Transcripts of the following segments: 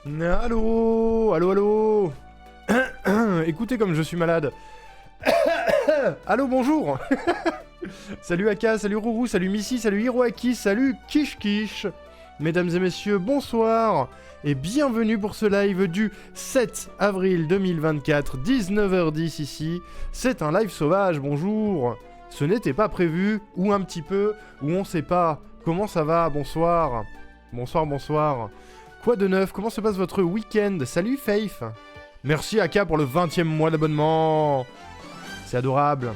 Allô, allô, allô. Écoutez comme je suis malade. Allô, bonjour. Salut Aka, salut Rourou, salut Missy, salut Hiroaki, salut Kish Kish. Mesdames et messieurs, bonsoir et bienvenue pour ce live du 7 avril 2024, 19h10 ici. C'est un live sauvage, bonjour. Ce n'était pas prévu, ou un petit peu, ou on sait pas. Comment ça va? Bonsoir. Bonsoir, bonsoir. Quoi de neuf? Comment se passe votre week-end? Salut Faith. Merci Aka pour le 20e mois d'abonnement. C'est adorable.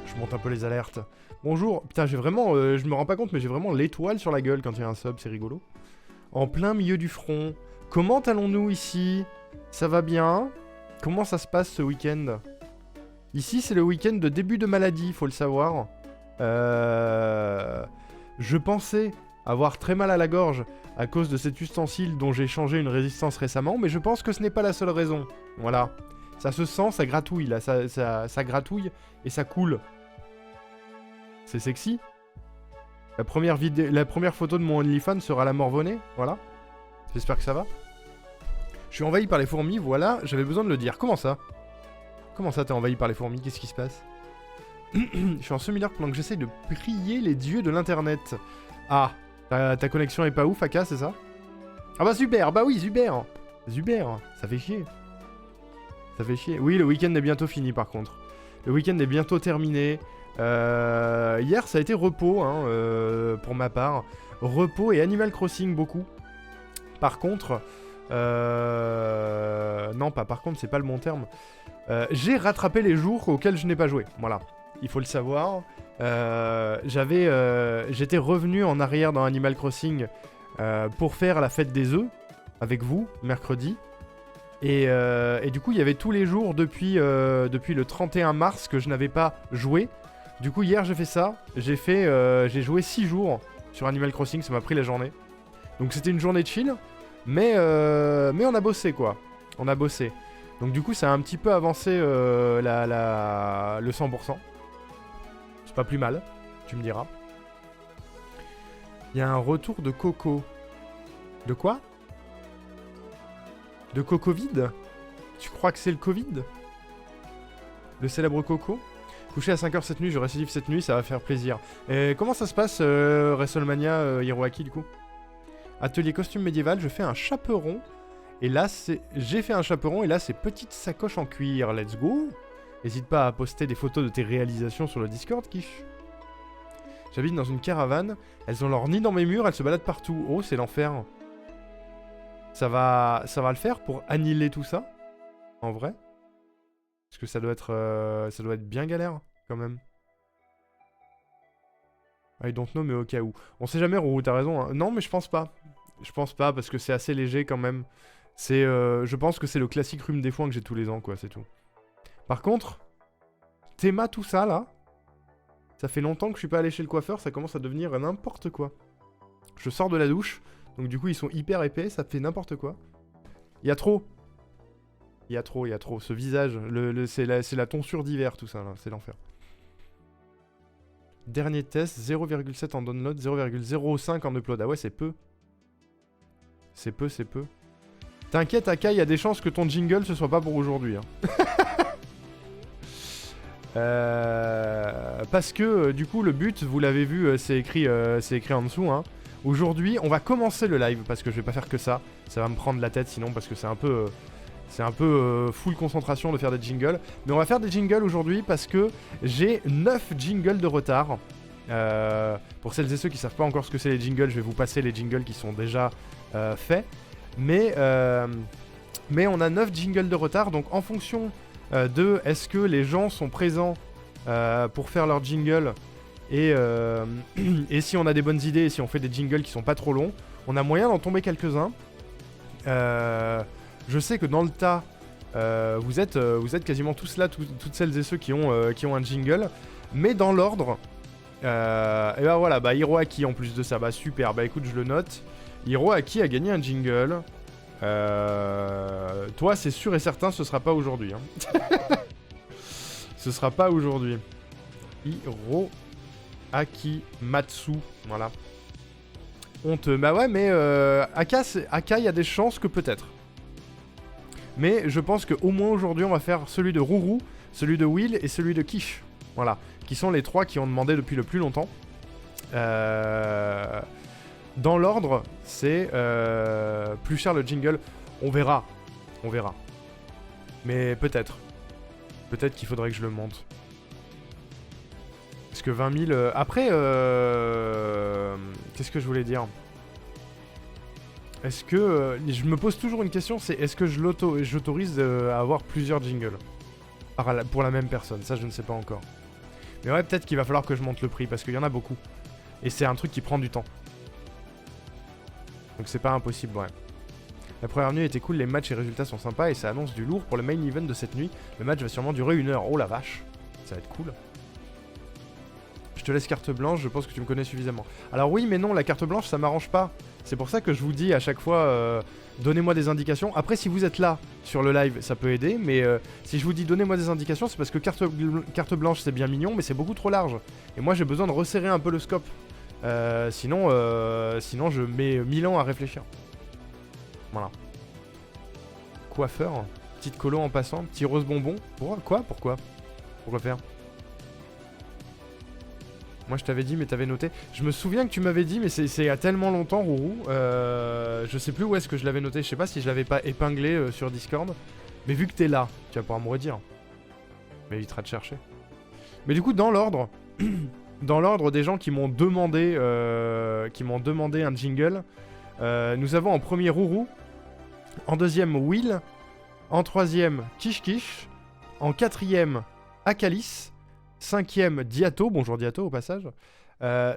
Je monte un peu les alertes. Bonjour. Putain, j'ai vraiment... je me rends pas compte, mais j'ai vraiment l'étoile sur la gueule quand il y a un sub, c'est rigolo. En plein milieu du front. Comment allons-nous ici? Ça va bien? Comment ça se passe ce week-end? Ici, c'est le week-end de début de maladie, faut le savoir. Je pensais avoir très mal à la gorge à cause de cet ustensile dont j'ai changé une résistance récemment, mais je pense que ce n'est pas la seule raison. Voilà. Ça se sent, ça gratouille, là. Ça gratouille et ça coule. C'est sexy. La première photo de mon OnlyFans sera la Morvonnée, voilà. J'espère que ça va. Je suis envahi par les fourmis, voilà, j'avais besoin de le dire. Comment ça? Comment ça t'es envahi par les fourmis? Qu'est-ce qui se passe? Je suis en semi-lark pendant que j'essaye de prier les dieux de l'internet. Ah, ta connexion est pas ouf, Aka, c'est ça? Ah bah super, bah oui, super. Super, ça fait chier. Ça fait chier. Oui, le week-end est bientôt fini par contre. Le week-end est bientôt terminé. Hier, ça a été repos, hein, pour ma part. Repos et Animal Crossing, beaucoup. Par contre... Non, pas par contre, c'est pas le bon terme. J'ai rattrapé les jours auxquels je n'ai pas joué. Voilà, il faut le savoir. J'étais revenu en arrière dans Animal Crossing pour faire la fête des œufs avec vous, mercredi. Et du coup, il y avait tous les jours depuis le 31 mars que je n'avais pas joué. Du coup, hier, j'ai fait ça. J'ai joué 6 jours sur Animal Crossing, ça m'a pris la journée. Donc c'était une journée de chill, mais on a bossé, quoi. On a bossé. Donc du coup, ça a un petit peu avancé le 100%. C'est pas plus mal, tu me diras. Il y a un retour de Coco. De quoi? De Coco-Covid? Tu crois que c'est le Covid? Le célèbre Coco? Couché à 5h cette nuit, je récidive cette nuit, ça va faire plaisir. Et comment ça se passe, WrestleMania Hiroaki, du coup? Atelier costume médiéval, je fais un chaperon. Et là, j'ai fait un chaperon, et là, c'est petite sacoche en cuir. Let's go! N'hésite pas à poster des photos de tes réalisations sur le Discord, Kish. J'habite dans une caravane. Elles ont leur nid dans mes murs, elles se baladent partout. Oh, c'est l'enfer. Ça va le faire pour annihiler tout ça? En vrai? Parce que ça doit être bien galère, quand même. I don't know, mais au cas où. On sait jamais, Rourou, t'as raison. Hein. Non, mais je pense pas. Je pense pas, parce que c'est assez léger, quand même. Je pense que c'est le classique rhume des foins que j'ai tous les ans, quoi, c'est tout. Par contre, Théma, tout ça, là, ça fait longtemps que je suis pas allé chez le coiffeur, ça commence à devenir n'importe quoi. Je sors de la douche, donc du coup, ils sont hyper épais, ça fait n'importe quoi. Il y a trop. Il y a trop. Ce visage, c'est la tonsure d'hiver, tout ça, là, c'est l'enfer. Dernier test, 0,7 en download, 0,05 en upload. Ah ouais, c'est peu. C'est peu. T'inquiète, Aka, il y a des chances que ton jingle, ce soit pas pour aujourd'hui. Hein. Parce que, du coup, le but, vous l'avez vu, c'est écrit en dessous. Hein. Aujourd'hui, on va commencer le live, parce que je vais pas faire que ça. Ça va me prendre la tête, sinon, parce que c'est un peu... full concentration de faire des jingles. Mais on va faire des jingles aujourd'hui parce que j'ai 9 jingles de retard. Pour celles et ceux qui savent pas encore ce que c'est les jingles, je vais vous passer les jingles qui sont déjà faits. Mais on a 9 jingles de retard. Donc en fonction de est-ce que les gens sont présents pour faire leur jingle et si on a des bonnes idées et si on fait des jingles qui sont pas trop longs, on a moyen d'en tomber quelques-uns. Je sais que dans le tas, vous êtes quasiment tous là, toutes celles et ceux qui ont un jingle. Mais dans l'ordre, et bah voilà, bah Hiroaki en plus de ça, bah super, bah écoute, je le note. Hiroaki a gagné un jingle. Toi, c'est sûr et certain, ce sera pas aujourd'hui. Hein. Ce sera pas aujourd'hui. Hiroaki Matsu, voilà. Bah ouais, mais Aka, il y a des chances que peut-être. Mais je pense qu'au moins aujourd'hui, on va faire celui de Rourou, celui de Will et celui de Kish. Voilà. Qui sont les 3 qui ont demandé depuis le plus longtemps. Dans l'ordre, c'est plus cher le jingle. On verra. On verra. Mais peut-être. Peut-être qu'il faudrait que je le monte. Parce que 20 000... Après, qu'est-ce que je voulais dire? Est-ce que... je me pose toujours une question, c'est est-ce que j'autorise à avoir plusieurs jingles pour la même personne? Ça, je ne sais pas encore. Mais ouais, peut-être qu'il va falloir que je monte le prix, parce qu'il y en a beaucoup. Et c'est un truc qui prend du temps. Donc c'est pas impossible, ouais. La première nuit était cool, les matchs et résultats sont sympas, et ça annonce du lourd pour le main event de cette nuit. Le match va sûrement durer 1 heure. Oh la vache. Ça va être cool. Je te laisse carte blanche, je pense que tu me connais suffisamment. Alors oui, mais non, la carte blanche, ça m'arrange pas. C'est pour ça que je vous dis à chaque fois, donnez-moi des indications. Après, si vous êtes là sur le live, ça peut aider, mais si je vous dis donnez-moi des indications, c'est parce que carte blanche, c'est bien mignon, mais c'est beaucoup trop large. Et moi, j'ai besoin de resserrer un peu le scope. Sinon, je mets 1000 ans à réfléchir. Voilà. Coiffeur, petite colo en passant, petit rose bonbon. Pourquoi faire? Moi je t'avais dit mais t'avais noté. Je me souviens que tu m'avais dit mais c'est il y a tellement longtemps Rourou. Je sais plus où est-ce que je l'avais noté. Je sais pas si je l'avais pas épinglé sur Discord. Mais vu que t'es là, tu vas pouvoir me redire. M'évitera de chercher. Mais du coup dans l'ordre... dans l'ordre des gens qui m'ont demandé un jingle, nous avons en premier Rourou, en deuxième Will, en troisième Kish Kish, en quatrième Akalis, cinquième Diato, bonjour Diato au passage,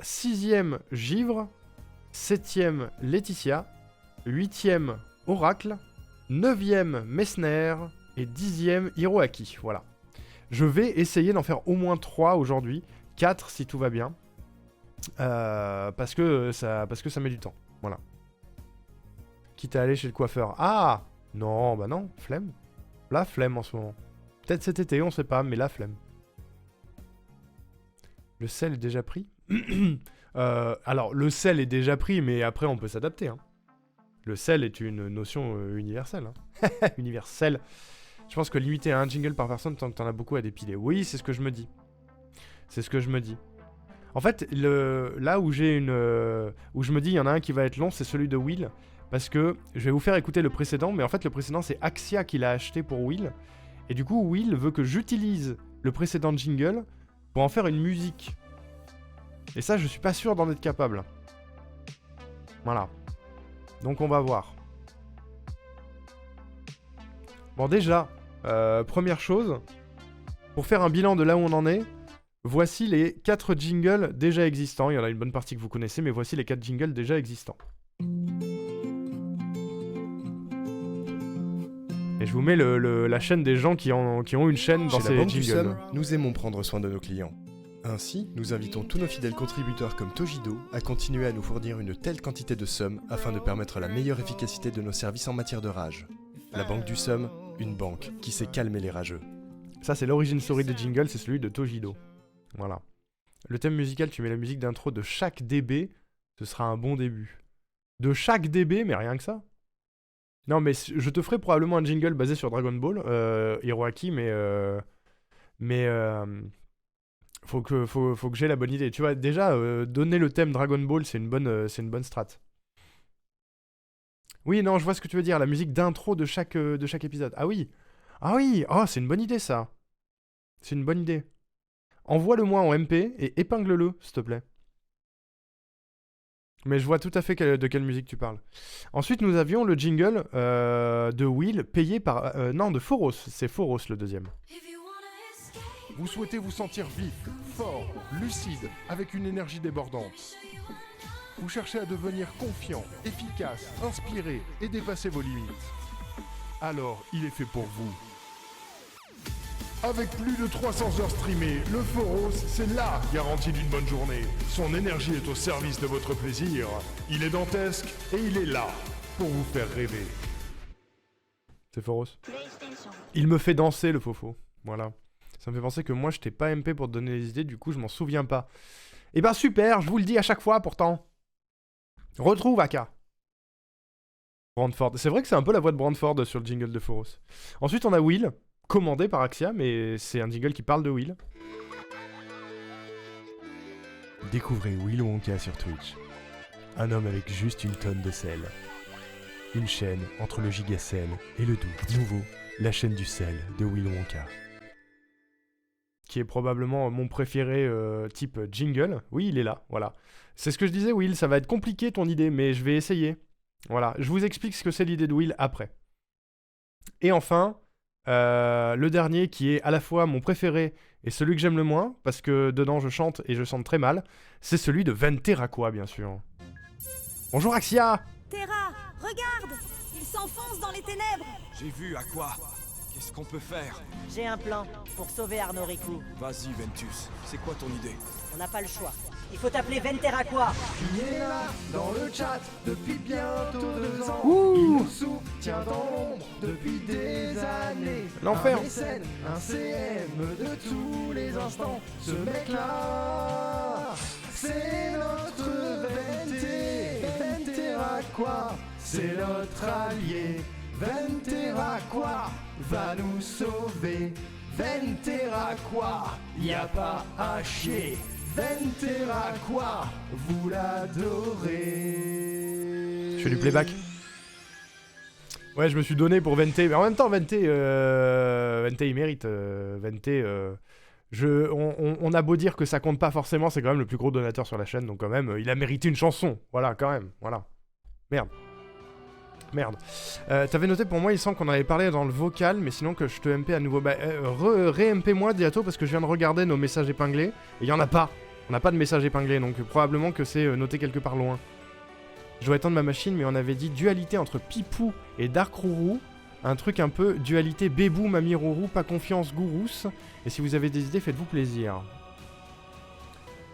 sixième Givre, septième Laetitia, huitième Oracle, neuvième Messner et dixième Hiroaki, voilà. Je vais essayer d'en faire au moins 3 aujourd'hui, 4 si tout va bien, parce que ça met du temps, voilà. Quitte à aller chez le coiffeur. Ah non, bah non, flemme. La flemme en ce moment. Peut-être cet été, on sait pas, mais la flemme. Le sel est déjà pris. Alors, le sel est déjà pris, mais après, on peut s'adapter. Hein. Le sel est une notion universelle. Hein. Universelle. Je pense que limiter à un jingle par personne tant que t'en as beaucoup à dépiler. Oui, c'est ce que je me dis. C'est ce que je me dis. En fait, là où j'ai où je me dis, il y en a un qui va être long, c'est celui de Will. Parce que je vais vous faire écouter le précédent, mais en fait, le précédent, c'est Axia qui l'a acheté pour Will. Et du coup, Will veut que j'utilise le précédent jingle pour en faire une musique. Et ça, je suis pas sûr d'en être capable. Voilà. Donc, on va voir. Bon, déjà, première chose, pour faire un bilan de là où on en est, voici les 4 jingles déjà existants. Il y en a une bonne partie que vous connaissez, mais voici les 4 jingles déjà existants. Et je vous mets la chaîne des gens qui ont une chaîne dans ces jingles. Nous aimons prendre soin de nos clients. Ainsi, nous invitons tous nos fidèles contributeurs comme Tojido à continuer à nous fournir une telle quantité de sommes afin de permettre la meilleure efficacité de nos services en matière de rage. La Banque du Somme, une banque qui sait calmer les rageux. Ça, c'est l'origine story des jingles, c'est celui de Tojido. Voilà. Le thème musical, tu mets la musique d'intro de chaque DB, ce sera un bon début. De chaque DB, mais rien que ça. Non, mais je te ferai probablement un jingle basé sur Dragon Ball, Hiroaki, mais faut que j'ai la bonne idée. Tu vois, déjà, donner le thème Dragon Ball, c'est une bonne strat. Oui, non, je vois ce que tu veux dire, la musique d'intro de chaque épisode. Ah oui, oh, c'est une bonne idée, ça. C'est une bonne idée. Envoie-le-moi en MP et épingle-le, s'il te plaît. Mais je vois tout à fait de quelle musique tu parles. Ensuite, nous avions le jingle de Will, payé par... non, de Foros. C'est Foros, le deuxième. Vous souhaitez vous sentir vif, fort, lucide, avec une énergie débordante. Vous cherchez à devenir confiant, efficace, inspiré et dépasser vos limites. Alors, il est fait pour vous. Avec plus de 300 heures streamées, le Foros, c'est LA garantie d'une bonne journée. Son énergie est au service de votre plaisir. Il est dantesque et il est là pour vous faire rêver. C'est Foros. Il me fait danser, le fofo. Voilà. Ça me fait penser que moi, je t'ai pas MP pour te donner des idées, du coup, je m'en souviens pas. Eh ben super, je vous le dis à chaque fois, pourtant. Retrouve Aka. Brandford. C'est vrai que c'est un peu la voix de Brandford sur le jingle de Foros. Ensuite, on a Will, commandé par Axia, mais c'est un jingle qui parle de Will. Découvrez Will Wonka sur Twitch. Un homme avec juste une tonne de sel. Une chaîne entre le gigacel et le doux. Nouveau, la chaîne du sel de Will Wonka. Qui est probablement mon préféré type jingle. Oui, il est là, voilà. C'est ce que je disais, Will, ça va être compliqué ton idée, mais je vais essayer. Voilà, je vous explique ce que c'est l'idée de Will après. Et enfin, le dernier qui est à la fois mon préféré et celui que j'aime le moins, parce que dedans je chante et je chante très mal, c'est celui de Venteraqua, bien sûr. Bonjour Axia! Terra, regarde! Il s'enfonce dans les ténèbres! J'ai vu à quoi. Qu'est-ce qu'on peut faire? J'ai un plan pour sauver Arnaud Riku. Vas-y Ventus, c'est quoi ton idée? On n'a pas le choix. Il faut appeler Venteraqua. Qui est là dans le chat depuis bientôt 2 ans. Ouh. Il nous soutient dans l'ombre depuis des années. L'enfer. Un mécène, un CM de tous les instants. Ce mec-là, c'est notre Venteraqua. C'est notre allié. Venteraqua va nous sauver. Venteraqua, y a pas à chier. Venteraqua, vous l'adorez. Je fais du playback. Ouais, je me suis donné pour Vente, mais en même temps, Vente il mérite. Vente, on a beau dire que ça compte pas forcément, c'est quand même le plus gros donateur sur la chaîne, donc quand même, il a mérité une chanson. Voilà, quand même, voilà. Merde. T'avais noté pour moi, il semble qu'on en avait parlé dans le vocal, mais sinon que je te MP à nouveau. Bah, ré-MP moi bientôt parce que je viens de regarder nos messages épinglés, et il y en a pas. On n'a pas de message épinglé, donc probablement que c'est noté quelque part loin. Je dois étendre ma machine, mais on avait dit dualité entre Pipou et Dark Rourou. Un truc un peu dualité Bébou, Mamie Rourou, pas confiance Gourous. Et si vous avez des idées, faites-vous plaisir.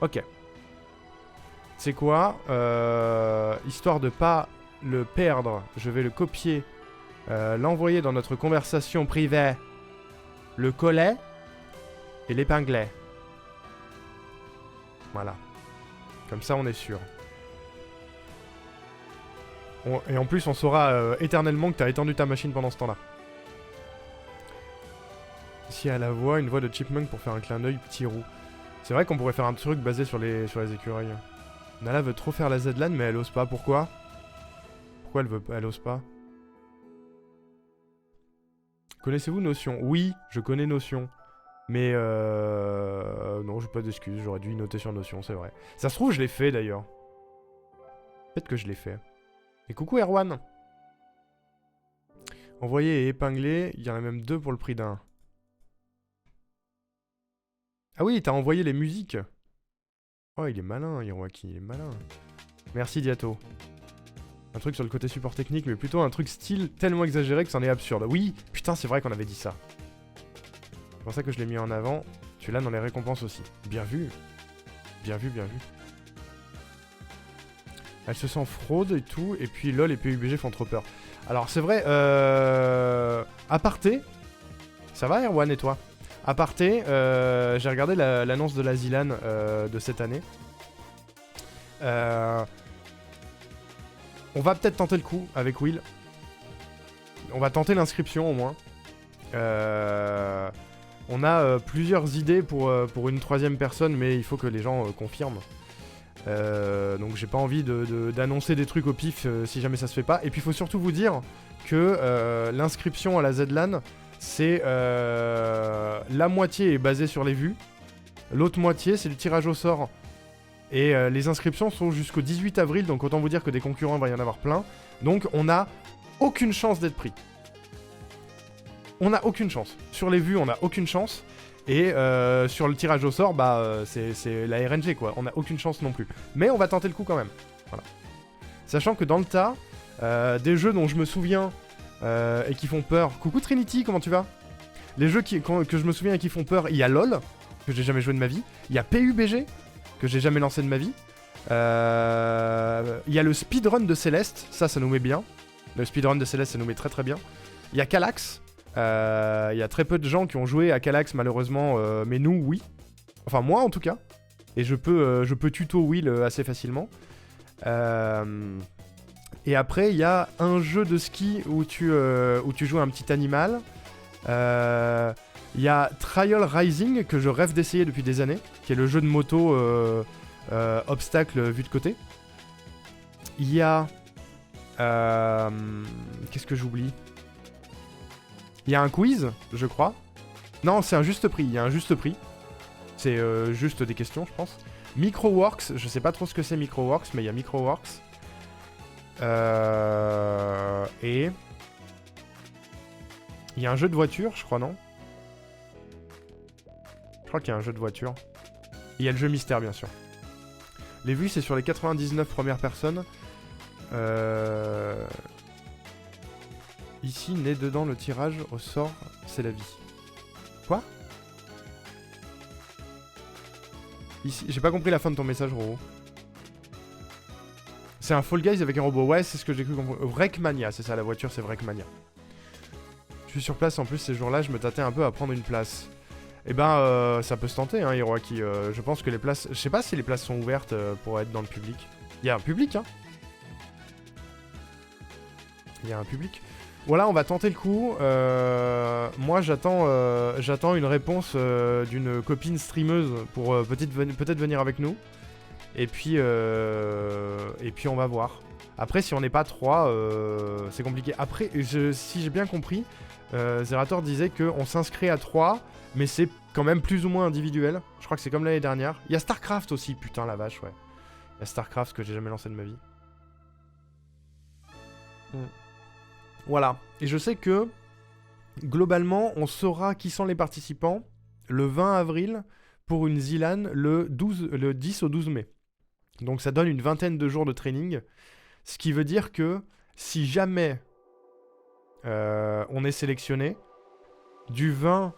Ok. C'est quoi histoire de pas le perdre, je vais le copier, l'envoyer dans notre conversation privée, le coller et l'épingler. Voilà. Comme ça, on est sûr. Et en plus, on saura éternellement que t'as étendu ta machine pendant ce temps-là. Ici à la voix, une voix de Chipmunk pour faire un clin d'œil petit roux. C'est vrai qu'on pourrait faire un truc basé sur les écureuils. Nala veut trop faire la Z-LAN, mais elle ose pas. Pourquoi? Pourquoi elle ose pas? Connaissez-vous Notion? Oui, je connais Notion. Mais non, j'ai pas d'excuses, j'aurais dû y noter sur Notion, c'est vrai. Ça se trouve, je l'ai fait d'ailleurs. Peut-être que je l'ai fait. Et coucou Erwan. Envoyer et épingler, il y en a même 2 pour le prix d'un. Ah oui, t'as envoyé les musiques. Oh, il est malin, Hiroaki, il est malin. Merci Diato. Un truc sur le côté support technique, mais plutôt un truc style tellement exagéré que c'en est absurde. Oui, putain, c'est vrai qu'on avait dit ça. C'est pour ça que je l'ai mis en avant. Tu l'as dans les récompenses aussi. Bien vu. Bien vu, bien vu. Elle se sent fraude et tout, et puis LOL et PUBG font trop peur. Alors c'est vrai, aparté. Ça va Erwan et toi? Aparté, j'ai regardé l'annonce de la ZLAN de cette année. On va peut-être tenter le coup avec Will. On va tenter l'inscription au moins. On a plusieurs idées pour une 3e personne, mais il faut que les gens confirment. Donc j'ai pas envie d'annoncer des trucs au pif si jamais ça se fait pas. Et puis il faut surtout vous dire que l'inscription à la ZLAN, c'est la moitié est basée sur les vues, l'autre moitié c'est du tirage au sort. Et les inscriptions sont jusqu'au 18 avril, donc autant vous dire que des concurrents, il va y en avoir plein. Donc on n'a aucune chance d'être pris. On n'a aucune chance. Sur les vues, on n'a aucune chance. Et sur le tirage au sort, bah c'est la RNG quoi. On n'a aucune chance non plus. Mais on va tenter le coup quand même. Voilà. Sachant que dans le tas, des jeux dont je me souviens et qui font peur. Coucou Trinity, comment tu vas? Les jeux que je me souviens et qui font peur, il y a LOL, que j'ai jamais joué de ma vie. Il y a PUBG, que j'ai jamais lancé de ma vie. Il y a le speedrun de Céleste, ça nous met bien. Le speedrun de Céleste, ça nous met très très bien. Il y a Calax. Il y a très peu de gens qui ont joué à Calax malheureusement, mais nous, oui. Enfin moi en tout cas. Et je peux tuto Will assez facilement. Et après, il y a un jeu de ski où tu joues un petit animal. Il y a Trial Rising, que je rêve d'essayer depuis des années, qui est le jeu de moto obstacle vu de côté. Il y a... qu'est-ce que j'oublie? Il y a un quiz, je crois. Non, c'est un juste prix, il y a un juste prix. C'est juste des questions, je pense. Microworks, je sais pas trop ce que c'est Microworks, mais il y a Microworks. Et... il y a un jeu de voiture, je crois, non? Je crois qu'il y a un jeu de voiture. Et il y a le jeu mystère, bien sûr. Les vues, c'est sur les 99 premières personnes. Ici, né dedans le tirage au sort, c'est la vie. Quoi? Ici, j'ai pas compris la fin de ton message, Roro. C'est un Fall Guys avec un robot. Ouais, c'est ce que j'ai cru comprendre. Wreckmania, c'est ça, la voiture, c'est Wreckmania. Je suis sur place en plus ces jours-là, je me tâtais un peu à prendre une place. Eh ben, ça peut se tenter, hein, Hiroaki. Je pense que les places... je sais pas si les places sont ouvertes pour être dans le public. Il y a un public, hein. Il y a un public. Voilà, on va tenter le coup. Moi, j'attends une réponse d'une copine streameuse pour peut-être venir avec nous. Et puis on va voir. Après, si on n'est pas 3, c'est compliqué. Après, si j'ai bien compris, Zerator disait qu'on s'inscrit à 3, mais c'est quand même plus ou moins individuel. Je crois que c'est comme l'année dernière. Il y a StarCraft aussi, putain la vache, ouais. Il y a StarCraft que j'ai jamais lancé de ma vie. Voilà. Et je sais que, globalement, on saura qui sont les participants le 20 avril pour une Zilan le 10 au 12 mai. Donc ça donne une vingtaine de jours de training. Ce qui veut dire que si jamais on est sélectionné, du 20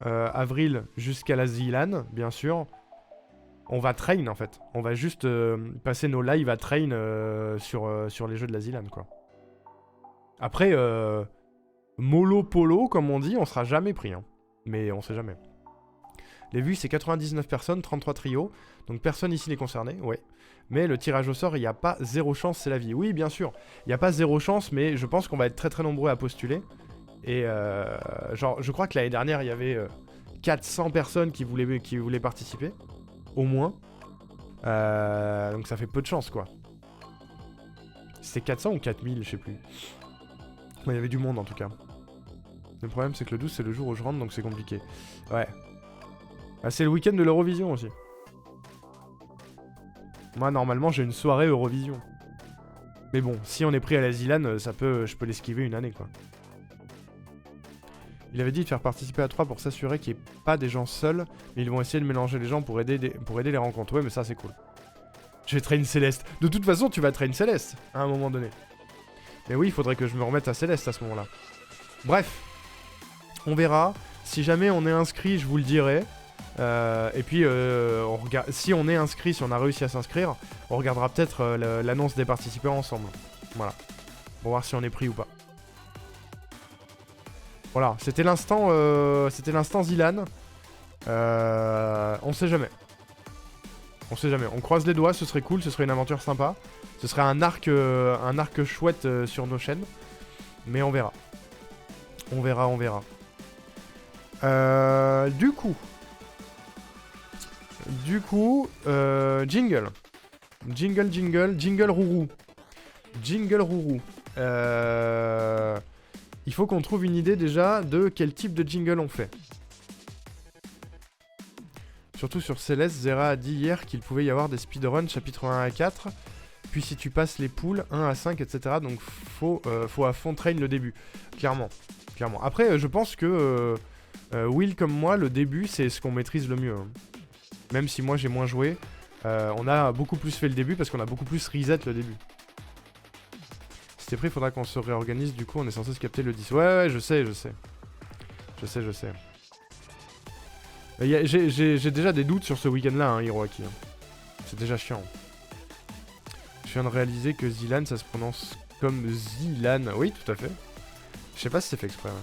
avril jusqu'à la Zilan, bien sûr, on va train en fait. On va juste passer nos lives à train sur les jeux de la Zilan, quoi. Après, mollo polo, comme on dit, on sera jamais pris, hein. Mais on sait jamais. Les vues, c'est 99 personnes, 33 trios. Donc personne ici n'est concerné, ouais. Mais le tirage au sort, il n'y a pas 0 chance, c'est la vie. Oui, bien sûr, il n'y a pas 0 chance, mais je pense qu'on va être très très nombreux à postuler. Et genre, je crois que l'année dernière, il y avait 400 personnes qui voulaient participer. Au moins. Donc ça fait peu de chance, quoi. C'était 400 ou 4000, je sais plus. Il y avait du monde en tout cas. Le problème c'est que le 12 c'est le jour où je rentre donc c'est compliqué. Ouais. Ah, c'est le week-end de l'Eurovision aussi. Moi normalement j'ai une soirée Eurovision. Mais bon, si on est pris à la Zilan, je peux l'esquiver une année, quoi. Il avait dit de faire participer à 3 pour s'assurer qu'il n'y ait pas des gens seuls, mais ils vont essayer de mélanger les gens pour aider les rencontres. Ouais, mais ça c'est cool. Je vais train Céleste. De toute façon tu vas train Céleste à un moment donné. Mais oui, il faudrait que je me remette à Céleste à ce moment-là. Bref, on verra. Si jamais on est inscrit, je vous le dirai. Et puis, si on est inscrit, si on a réussi à s'inscrire, on regardera peut-être l'annonce des participants ensemble. Voilà. Pour voir si on est pris ou pas. Voilà, c'était l'instant Zilan. On sait jamais. On sait jamais. On croise les doigts, ce serait cool, ce serait une aventure sympa. Ce serait un arc chouette sur nos chaînes. Mais on verra. On verra. Du coup, jingle. Jingle rourou. Il faut qu'on trouve une idée déjà de quel type de jingle on fait. Surtout sur Céleste, Zera a dit hier qu'il pouvait y avoir des speedruns chapitre 1 à 4. Puis si tu passes les poules 1 à 5, etc. Donc faut à fond train le début. Clairement. Après, je pense que Will comme moi, le début, c'est ce qu'on maîtrise le mieux. Hein. Même si moi j'ai moins joué, on a beaucoup plus fait le début parce qu'on a beaucoup plus reset le début. Si t'es prêt, il faudra qu'on se réorganise. Du coup, on est censé se capter le 10. Ouais, je sais. J'ai déjà des doutes sur ce week-end-là, hein, Hiroaki. C'est déjà chiant. Je viens de réaliser que Zilan, ça se prononce comme Zilan. Oui, tout à fait. Je sais pas si c'est fait exprès. Ouais.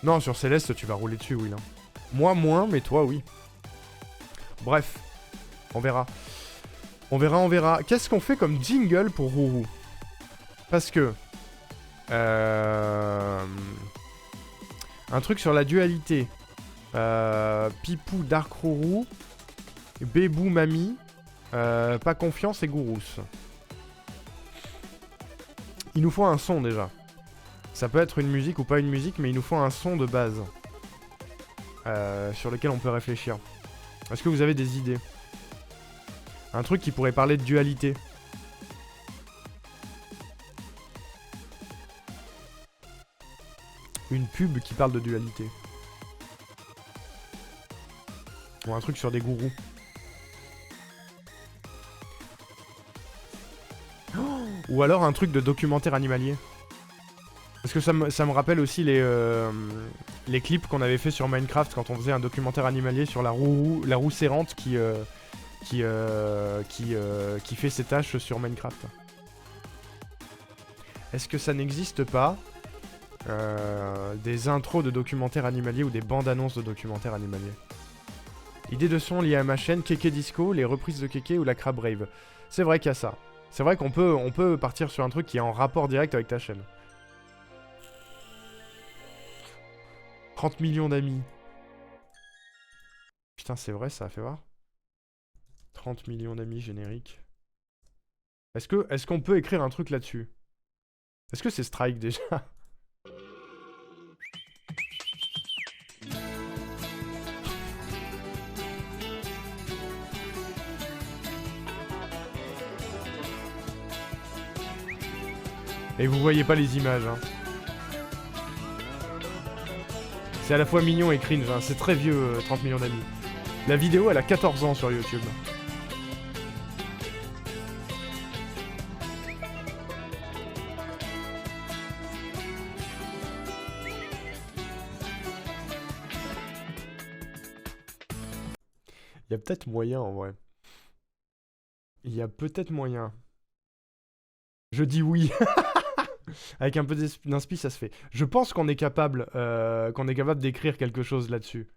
Non, sur Céleste, tu vas rouler dessus, Will. Hein. Moi, moins, mais toi, oui. Bref. On verra. On verra, on verra. Qu'est-ce qu'on fait comme jingle pour Rourou? Parce que... un truc sur la dualité. Pipou, Dark Rourou. Bébou, Mamie. Pas confiance et Gourous. Il nous faut un son déjà. Ça peut être une musique ou pas une musique, mais il nous faut un son de base. Sur lequel on peut réfléchir. Est-ce que vous avez des idées? Un truc qui pourrait parler de dualité. Une pub qui parle de dualité. Ou un truc sur des gourous. Ou alors un truc de documentaire animalier. Parce que ça me rappelle aussi les clips qu'on avait fait sur Minecraft quand on faisait un documentaire animalier sur la roue serrante qui fait ses tâches sur Minecraft. Est-ce que ça n'existe pas des intros de documentaires animaliers ou des bandes annonces de documentaires animaliers? Idée de son liée à ma chaîne, Keke Disco, les reprises de Keke ou la Crab Rave. C'est vrai qu'il y a ça. C'est vrai qu'on peut partir sur un truc qui est en rapport direct avec ta chaîne. 30 millions d'amis. Putain, c'est vrai, ça, fait voir. 30 millions d'amis générique. Est-ce qu'on peut écrire un truc là-dessus? Est-ce que c'est Strike déjà? Et vous voyez pas les images, hein. C'est à la fois mignon et cringe, hein. C'est très vieux, 30 millions d'amis. La vidéo, elle a 14 ans sur YouTube. Il y a peut-être moyen, en vrai. Il y a peut-être moyen. Je dis oui. Avec un peu d'inspi, ça se fait. Je pense qu'on est capable d'écrire quelque chose là-dessus.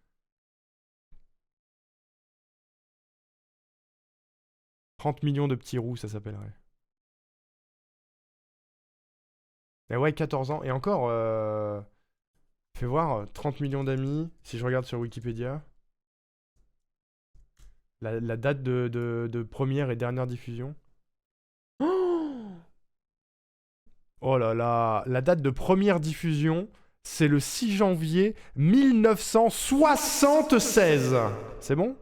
« 30 millions de petits roux », ça s'appellerait. Et ouais, 14 ans. Et encore, fais voir, 30 millions d'amis, si je regarde sur Wikipédia. La date de première et dernière diffusion. Oh là là, la date de première diffusion, c'est le 6 janvier 1976. C'est bon?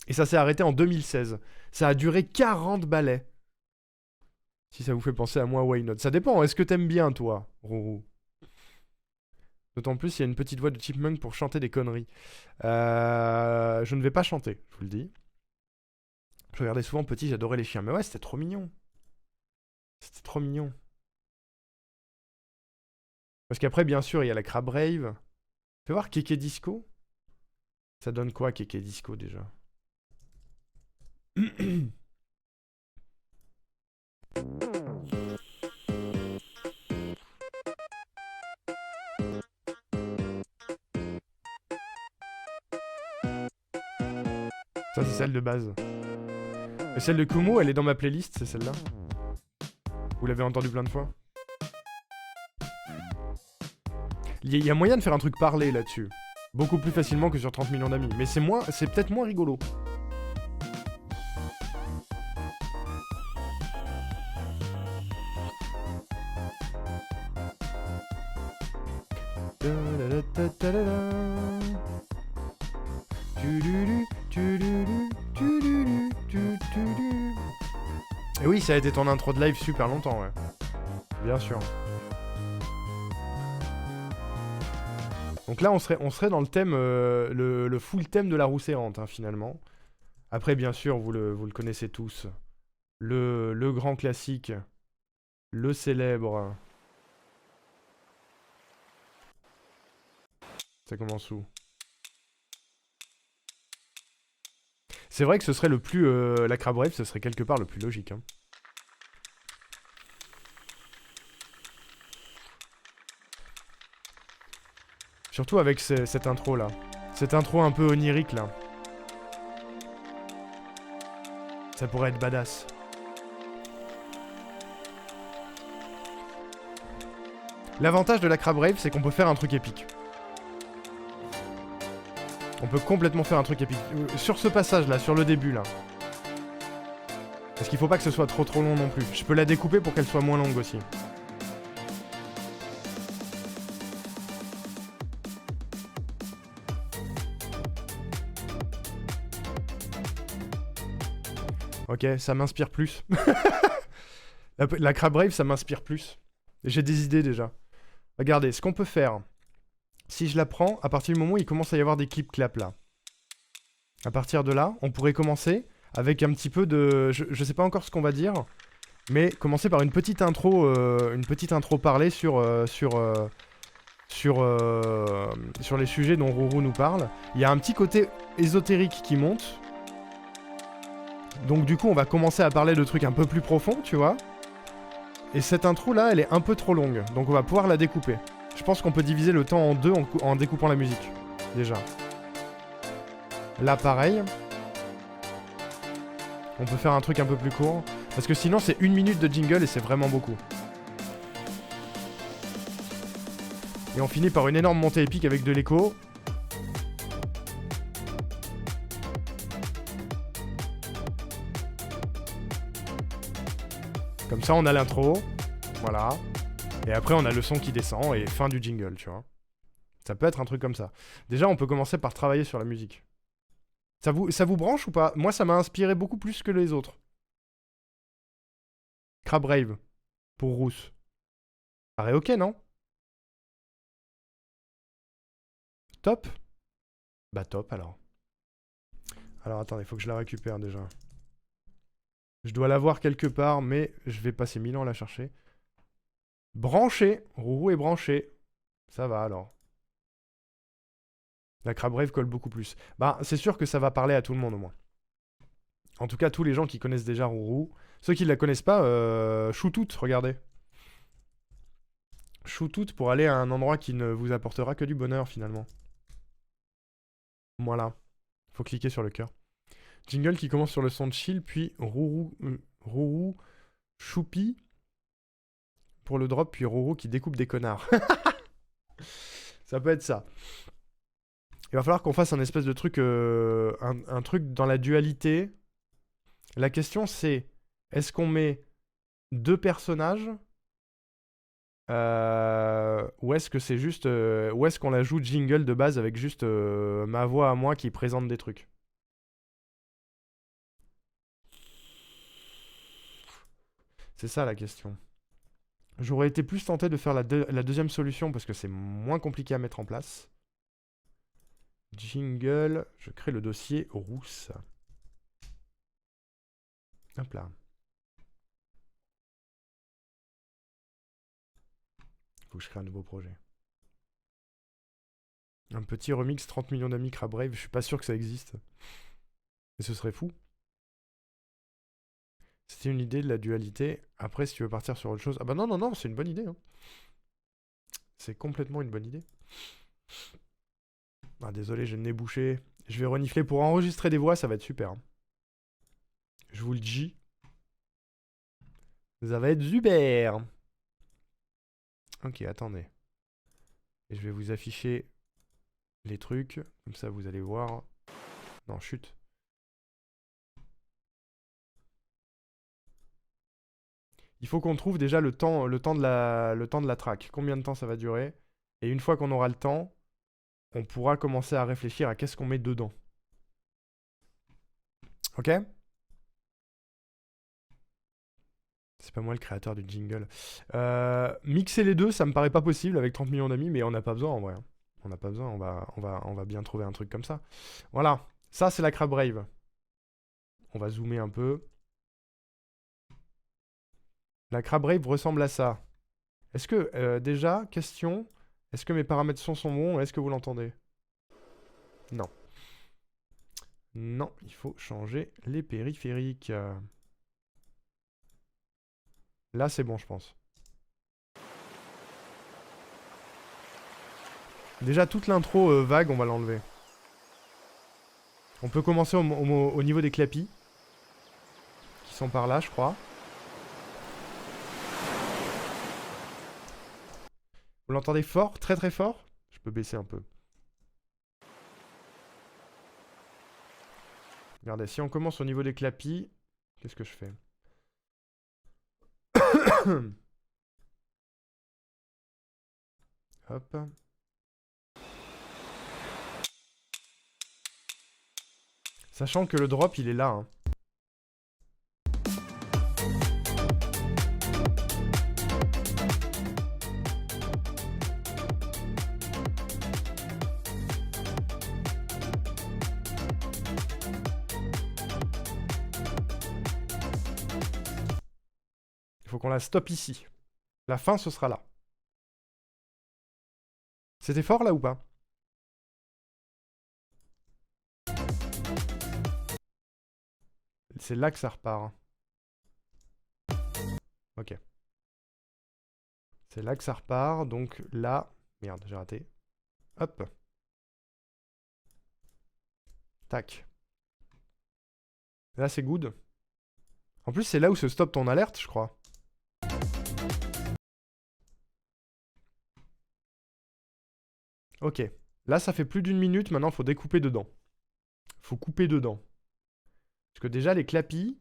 Et ça s'est arrêté en 2016. Ça a duré 40 ballets. Si ça vous fait penser à moi, why not? Ça dépend, est-ce que t'aimes bien, toi, Rourou? D'autant plus, il y a une petite voix de chipmunk pour chanter des conneries. Je ne vais pas chanter, je vous le dis. Je regardais souvent petit, j'adorais les chiens. Mais ouais, c'était trop mignon. C'était trop mignon. Parce qu'après, bien sûr, il y a la Crab Rave. Fais voir Keke Disco. Ça donne quoi, Keke Disco, déjà? Ça, c'est celle de base. Et celle de Kumo, elle est dans ma playlist, c'est celle-là. Vous l'avez entendu plein de fois. Il y a moyen de faire un truc parlé là-dessus. Beaucoup plus facilement que sur 30 millions d'amis. Mais c'est peut-être moins rigolo. Et oui, ça a été ton intro de live super longtemps, ouais. Bien sûr. Donc là, on serait dans le thème, le full thème de la roue serrante, hein, finalement. Après, bien sûr, vous le connaissez tous. Le grand classique. Le célèbre. Ça commence où? C'est vrai que ce serait le plus... la Crab Rave, ce serait quelque part le plus logique, hein. Surtout avec cette intro là. Cette intro un peu onirique là. Ça pourrait être badass. L'avantage de la Crab Rave, c'est qu'on peut faire un truc épique. On peut complètement faire un truc épique. Sur ce passage là, sur le début là. Parce qu'il faut pas que ce soit trop long non plus. Je peux la découper pour qu'elle soit moins longue aussi. Ok, ça m'inspire plus. La Crab Rave, ça m'inspire plus. J'ai des idées déjà. Regardez, ce qu'on peut faire, si je la prends, à partir du moment où il commence à y avoir des clips-claps là. À partir de là, on pourrait commencer avec un petit peu de... Je sais pas encore ce qu'on va dire, mais commencer par une petite intro parlée sur les sujets dont Rourou nous parle. Il y a un petit côté ésotérique qui monte. Donc du coup, on va commencer à parler de trucs un peu plus profonds, tu vois. Et cette intro là, elle est un peu trop longue, donc on va pouvoir la découper. Je pense qu'on peut diviser le temps en deux en découpant la musique, déjà. Là, pareil. On peut faire un truc un peu plus court, parce que sinon c'est 1 minute de jingle et c'est vraiment beaucoup. Et on finit par une énorme montée épique avec de l'écho. Comme ça, on a l'intro. Voilà. Et après, on a le son qui descend et fin du jingle, tu vois. Ça peut être un truc comme ça. Déjà, on peut commencer par travailler sur la musique. Ça vous branche ou pas? Moi, ça m'a inspiré beaucoup plus que les autres. Crab Rave. Pour Rousse. Paraît ok, non? Top? Bah top, alors. Alors, attendez, faut que je la récupère, déjà. Je dois l'avoir quelque part, mais je vais passer 1000 ans à la chercher. Branché. Rourou est branché. Ça va, alors. La Crab Rave colle beaucoup plus. Bah, c'est sûr que ça va parler à tout le monde, au moins. En tout cas, tous les gens qui connaissent déjà Rourou. Ceux qui ne la connaissent pas, Shootout, regardez. Shootout pour aller à un endroit qui ne vous apportera que du bonheur, finalement. Voilà. Faut cliquer sur le cœur. Jingle qui commence sur le son de chill, puis Rourou, Choupi pour le drop, puis Rourou qui découpe des connards. Ça peut être ça. Il va falloir qu'on fasse un espèce de truc, un truc dans la dualité. La question c'est, est-ce qu'on met 2 personnages ou est-ce que c'est juste, ou est-ce qu'on la joue jingle de base avec juste ma voix à moi qui présente des trucs? C'est ça la question. J'aurais été plus tenté de faire la deuxième solution parce que c'est moins compliqué à mettre en place. Jingle, je crée le dossier rousse. Hop là. Faut que je crée un nouveau projet. Un petit remix 30 millions d'amis Crab Rave, je suis pas sûr que ça existe. Mais ce serait fou. C'était une idée de la dualité. Après, si tu veux partir sur autre chose... Ah bah non, non, non, c'est une bonne idée. Hein. C'est complètement une bonne idée. Ah, désolé, j'ai le nez bouché. Je vais renifler pour enregistrer des voix, ça va être super. Hein. Je vous le dis. Ça va être super. Ok, attendez. Et je vais vous afficher les trucs. Comme ça, vous allez voir. Non, chut. Il faut qu'on trouve déjà le temps de la track. Combien de temps ça va durer? Et une fois qu'on aura le temps, on pourra commencer à réfléchir à qu'est-ce qu'on met dedans. Ok? C'est pas moi le créateur du jingle. Mixer les deux, ça me paraît pas possible avec 30 millions d'amis, mais on n'a pas besoin en vrai. On n'a pas besoin, on va bien trouver un truc comme ça. Voilà, ça c'est la Crab Rave. On va zoomer un peu. La Crab Rave ressemble à ça. Est-ce que, déjà, question, est-ce que mes paramètres son sont bons? Est-ce que vous l'entendez? Non. Non, il faut changer les périphériques. Là, c'est bon, je pense. Déjà, toute l'intro vague, on va l'enlever. On peut commencer au niveau des clapis. qui sont par là, je crois. Vous l'entendez fort? Très très fort? Je peux baisser un peu. Regardez, si on commence au niveau des clapis, qu'est-ce que je fais? Hop. Sachant que le drop, il est là. Hein. Il faut qu'on la stoppe ici. La fin, ce sera là. C'était fort là ou pas? C'est là que ça repart. Ok. C'est là que ça repart, donc là... Merde, j'ai raté. Hop. Tac. Là, c'est good. En plus, c'est là où se stoppe ton alerte, je crois. Ok. Là, ça fait plus d'1 minute. Maintenant, il faut découper dedans. Faut couper dedans. Parce que déjà, les clapis...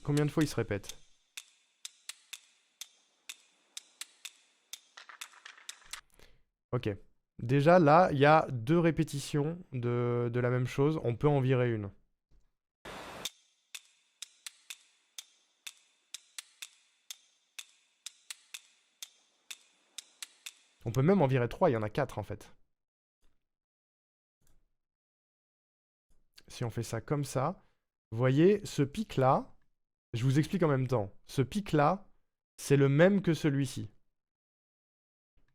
Combien de fois ils se répètent? Ok. Déjà, là, il y a 2 répétitions de la même chose. On peut en virer une. On peut même en virer 3, il y en a 4 en fait. Si on fait ça comme ça, vous voyez, ce pic-là, je vous explique en même temps. Ce pic-là, c'est le même que celui-ci.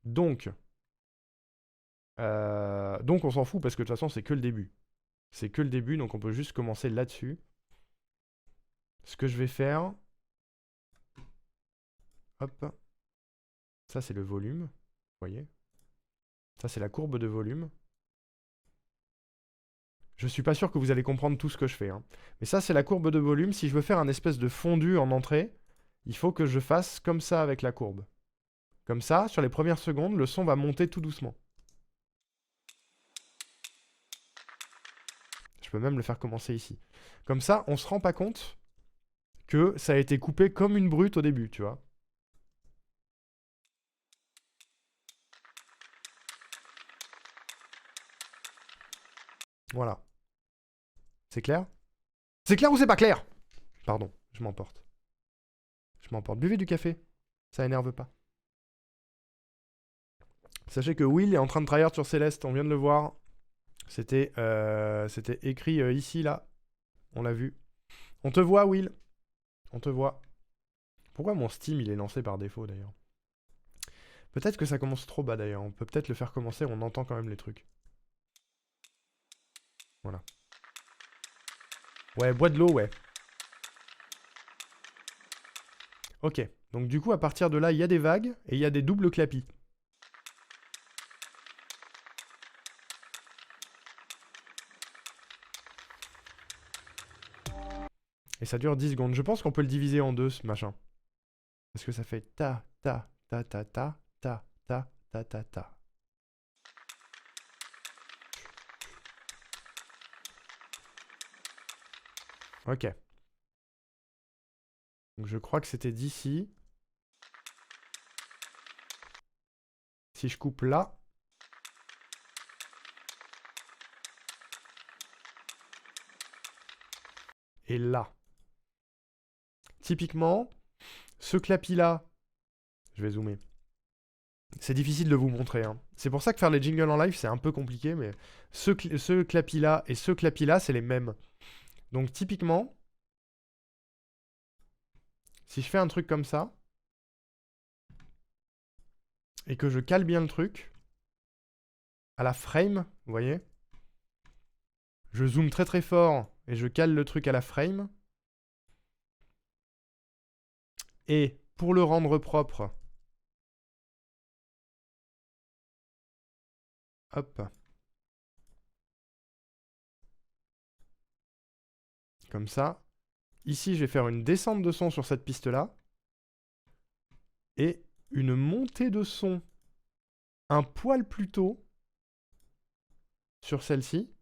Donc on s'en fout parce que de toute façon, c'est que le début. C'est que le début, donc on peut juste commencer là-dessus. Ce que je vais faire... Hop. Ça, c'est le volume. Vous voyez? Ça, c'est la courbe de volume. Je suis pas sûr que vous allez comprendre tout ce que je fais. Hein. Mais ça, c'est la courbe de volume. Si je veux faire un espèce de fondu en entrée, il faut que je fasse comme ça avec la courbe. Comme ça, sur les premières secondes, le son va monter tout doucement. Je peux même le faire commencer ici. Comme ça, on se rend pas compte que ça a été coupé comme une brute au début, tu vois. Voilà. C'est clair? C'est clair ou c'est pas clair? Pardon, je m'emporte. Je m'emporte. Buvez du café. Ça énerve pas. Sachez que Will est en train de tryhard sur Céleste. On vient de le voir. C'était écrit ici, là. On l'a vu. On te voit, Will. On te voit. Pourquoi mon Steam, il est lancé par défaut, d'ailleurs? Peut-être que ça commence trop bas, d'ailleurs. On peut peut-être le faire commencer. On entend quand même les trucs. Voilà. Ouais, bois de l'eau, ouais. Ok. Donc du coup, à partir de là, il y a des vagues et il y a des doubles clapis. Et ça dure 10 secondes. Je pense qu'on peut le diviser en deux, ce machin. Parce que ça fait ta, ta, ta, ta, ta, ta, ta, ta, ta, ta. Ok. Donc je crois que c'était d'ici. Si je coupe là. Et là. Typiquement, ce clapi-là, je vais zoomer. C'est difficile de vous montrer. Hein. C'est pour ça que faire les jingles en live, c'est un peu compliqué, mais ce clapi-là et ce clapi-là, c'est les mêmes. Donc typiquement, si je fais un truc comme ça, et que je cale bien le truc, à la frame, vous voyez, je zoome très très fort, et je cale le truc à la frame, et pour le rendre propre, hop, Comme ça. Ici, je vais faire une descente de son sur cette piste-là. Et une montée de son un poil plus tôt sur celle-ci.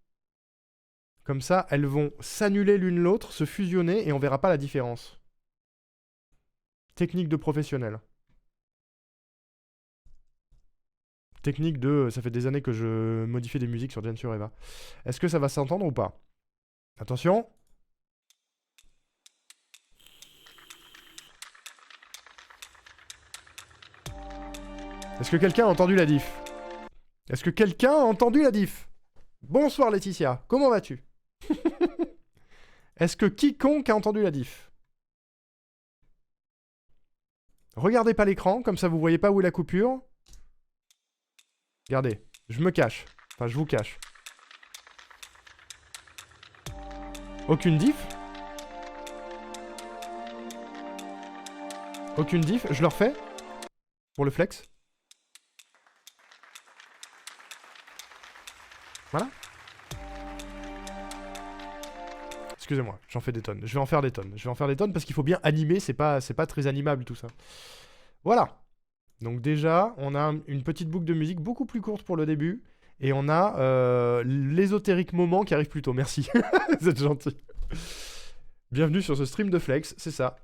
Comme ça, elles vont s'annuler l'une l'autre, se fusionner, et on verra pas la différence. Technique de professionnel. Technique de... Ça fait des années que je modifie des musiques sur Gen Sureva. Est-ce que ça va s'entendre ou pas? Attention. Est-ce que quelqu'un a entendu la diff? Est-ce que quelqu'un a entendu la diff? Bonsoir Laetitia, comment vas-tu? Est-ce que quiconque a entendu la diff? Regardez pas l'écran, comme ça vous voyez pas où est la coupure. Regardez, je me cache. Enfin, je vous cache. Aucune diff? Aucune diff? Je le refais? Pour le flex? Voilà. Excusez-moi, j'en fais des tonnes. Je vais en faire des tonnes. Je vais en faire des tonnes parce qu'il faut bien animer, c'est pas très animable tout ça. Voilà. Donc déjà, on a une petite boucle de musique beaucoup plus courte pour le début. Et on a l'ésotérique moment qui arrive plus tôt. Merci. Vous êtes gentil. Bienvenue sur ce stream de Flex, c'est ça.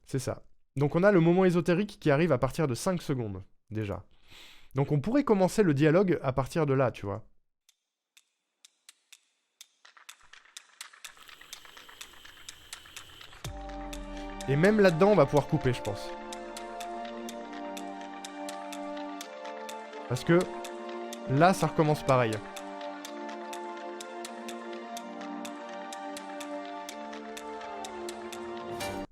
C'est ça. Donc on a le moment ésotérique qui arrive à partir de 5 secondes, déjà. Donc on pourrait commencer le dialogue à partir de là, tu vois. Et même là-dedans, on va pouvoir couper, je pense. Parce que là, ça recommence pareil.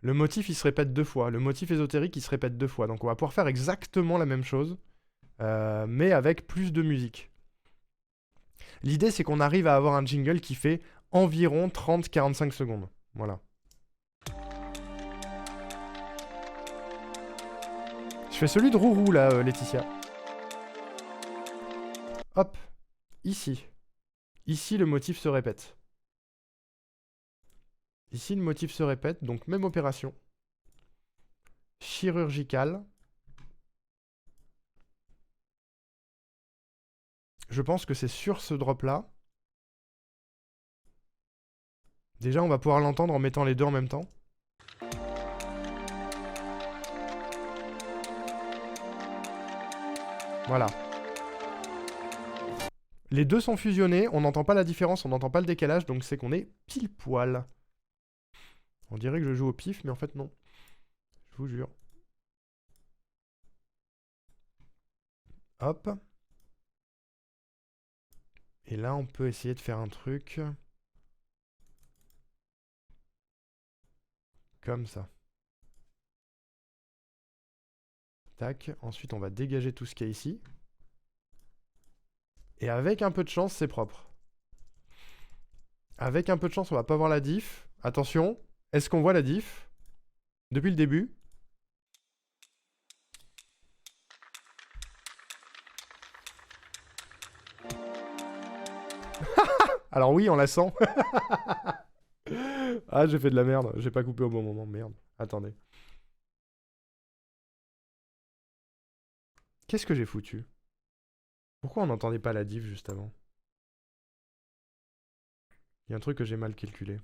Le motif, il se répète 2 fois. Le motif ésotérique, il se répète 2 fois. Donc on va pouvoir faire exactement la même chose, mais avec plus de musique. L'idée, c'est qu'on arrive à avoir un jingle qui fait environ 30-45 secondes. Voilà. Je fais celui de Rourou, là, Laetitia. Hop. Ici. Ici, le motif se répète. Ici, le motif se répète, donc même opération. Chirurgicale. Je pense que c'est sur ce drop-là. Déjà, on va pouvoir l'entendre en mettant les deux en même temps. Voilà. Les deux sont fusionnés, on n'entend pas la différence, on n'entend pas le décalage, donc c'est qu'on est pile poil. On dirait que je joue au pif, mais en fait non. Je vous jure. Hop. Et là, on peut essayer de faire un truc... comme ça. Tac. Ensuite, on va dégager tout ce qu'il y a ici. Et avec un peu de chance, c'est propre. Avec un peu de chance, on va pas voir la diff. Attention, est-ce qu'on voit la diff? Depuis le début. Alors oui, on la sent. Ah, j'ai fait de la merde. J'ai pas coupé au bon moment. Merde. Attendez. Qu'est-ce que j'ai foutu? Pourquoi on n'entendait pas la diff juste avant? Il y a un truc que j'ai mal calculé.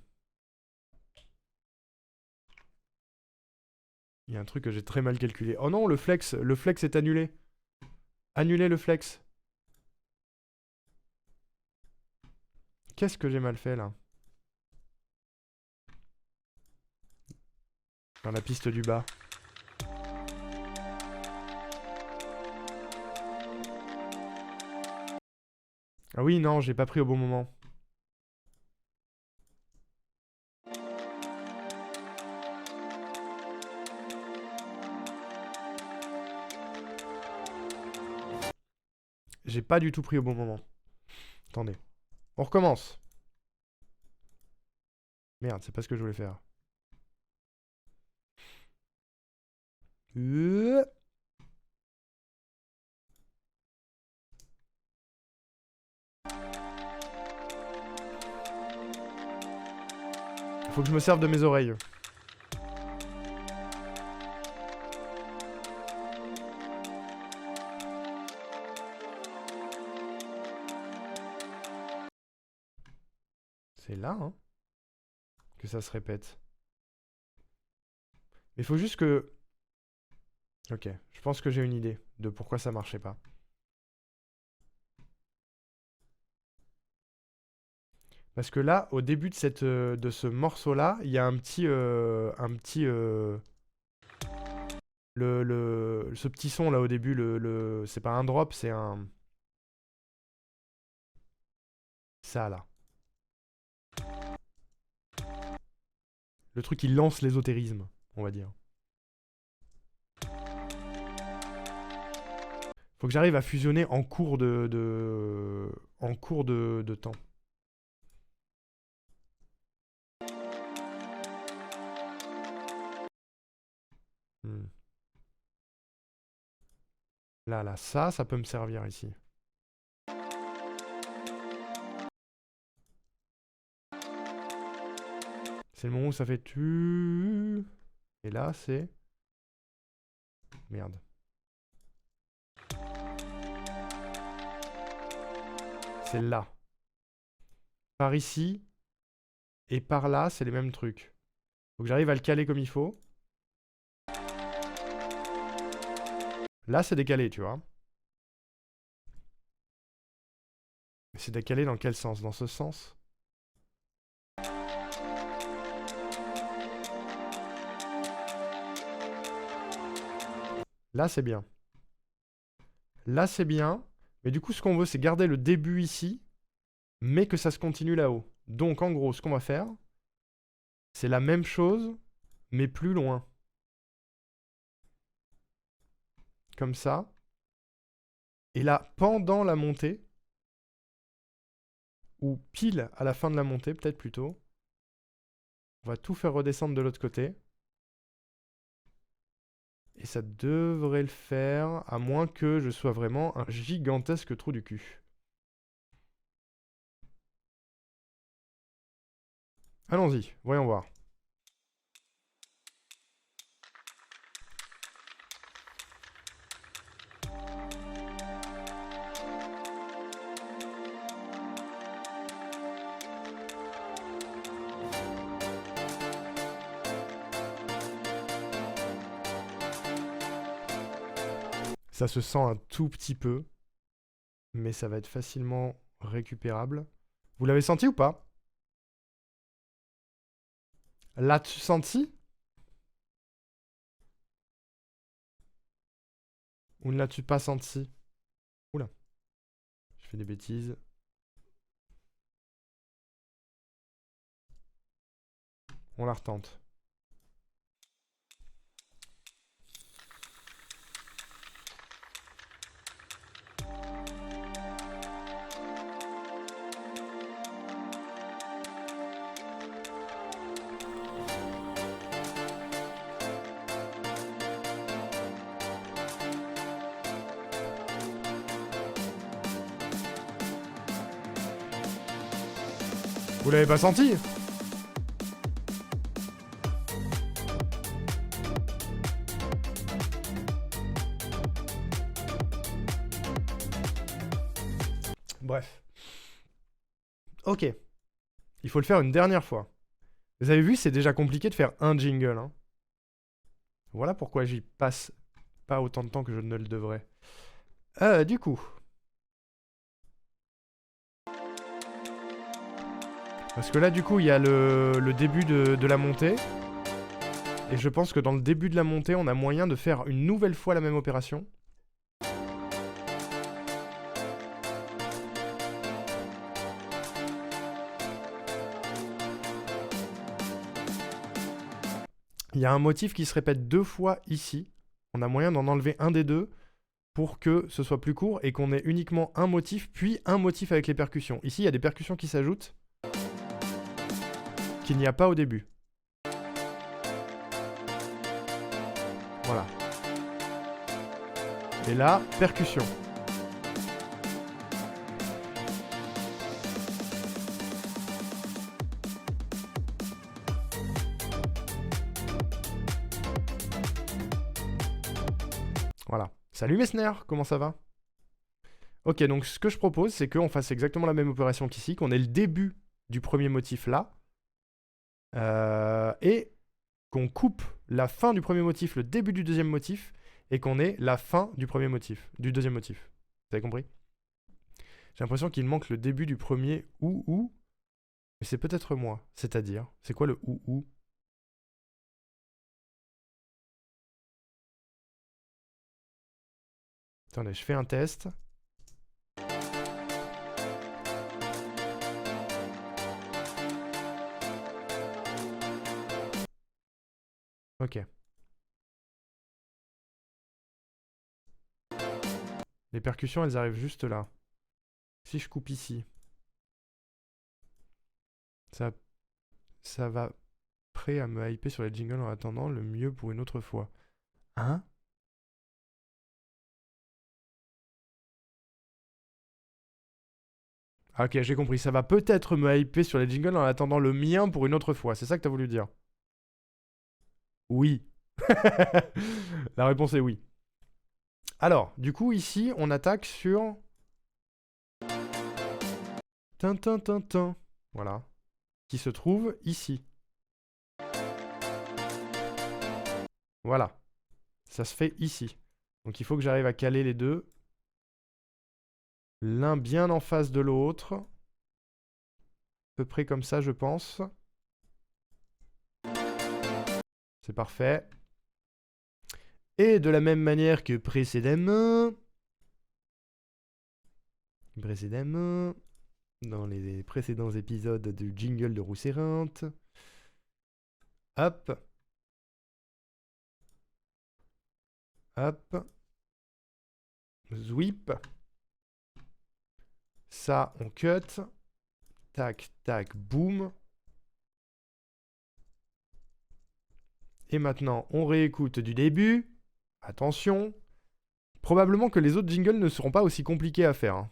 Il y a un truc que j'ai très mal calculé. Oh non, le flex est annulé. Annulez le flex. Qu'est-ce que j'ai mal fait là? Dans la piste du bas. Ah oui, non, j'ai pas pris au bon moment. J'ai pas du tout pris au bon moment. Attendez. On recommence. Merde, c'est pas ce que je voulais faire. Faut que je me serve de mes oreilles. C'est là, hein, que ça se répète. Mais il faut juste que... Ok, je pense que j'ai une idée de pourquoi ça marchait pas. Parce que là, au début de ce morceau-là, il y a un petit... ce petit son là au début, c'est pas un drop, c'est un... Ça là. Le truc qui lance l'ésotérisme, on va dire. Faut que j'arrive à fusionner en cours de temps. Là, ça peut me servir ici. C'est le moment où ça fait tu. Et là, c'est... Merde. C'est là. Par ici. Et par là, c'est les mêmes trucs. Faut que j'arrive à le caler comme il faut. Là, c'est décalé, tu vois. C'est décalé dans quel sens? Dans ce sens? Là, c'est bien. Là, c'est bien. Mais du coup, ce qu'on veut, c'est garder le début ici, mais que ça se continue là-haut. Donc, en gros, ce qu'on va faire, c'est la même chose, mais plus loin. Comme ça. Et là, pendant la montée, ou pile à la fin de la montée, peut-être plutôt, on va tout faire redescendre de l'autre côté. Et ça devrait le faire, à moins que je sois vraiment un gigantesque trou du cul. Allons-y, voyons voir. Ça se sent un tout petit peu, mais ça va être facilement récupérable. Vous l'avez senti ou pas? L'as-tu senti? Ou ne l'as-tu pas senti? Oula. Je fais des bêtises. On la retente. Vous l'avez pas senti? Bref. Ok. Il faut le faire une dernière fois. Vous avez vu, c'est déjà compliqué de faire un jingle. Hein. Voilà pourquoi j'y passe pas autant de temps que je ne le devrais. Du coup... Parce que là, du coup, il y a le début de la montée. Et je pense que dans le début de la montée, on a moyen de faire une nouvelle fois la même opération. Il y a un motif qui se répète 2 fois ici. On a moyen d'en enlever un des deux pour que ce soit plus court et qu'on ait uniquement un motif, puis un motif avec les percussions. Ici, il y a des percussions qui s'ajoutent. Qu'il n'y a pas au début. Voilà. Et là, percussion. Salut Messner, comment ça va? Ok, donc ce que je propose, c'est qu'on fasse exactement la même opération qu'ici, qu'on ait le début du premier motif là, et qu'on coupe la fin du premier motif, le début du deuxième motif, et qu'on ait la fin du premier motif, du deuxième motif. Vous avez compris? J'ai l'impression qu'il manque le début du premier ou, mais c'est peut-être moi. C'est-à-dire, c'est quoi le ou? Attendez, je fais un test. Ok. Les percussions, elles arrivent juste là. Si je coupe ici, ça va prêt à me hyper sur les jingles en attendant le mieux pour une autre fois. Hein? Ah, ok, j'ai compris. Ça va peut-être me hyper sur les jingles en attendant le mien pour une autre fois. C'est ça que t'as voulu dire? Oui. La réponse est oui. Alors, du coup, ici, on attaque sur... Tin. Voilà. Qui se trouve ici. Voilà. Ça se fait ici. Donc il faut que j'arrive à caler les deux. L'un bien en face de l'autre. À peu près comme ça, je pense. C'est parfait. Et de la même manière que précédemment, dans les précédents épisodes du jingle de Rousserinte, hop, zwip, ça on cut, tac, tac, boum. Et maintenant, on réécoute du début. Attention. Probablement que les autres jingles ne seront pas aussi compliqués à faire. Hein.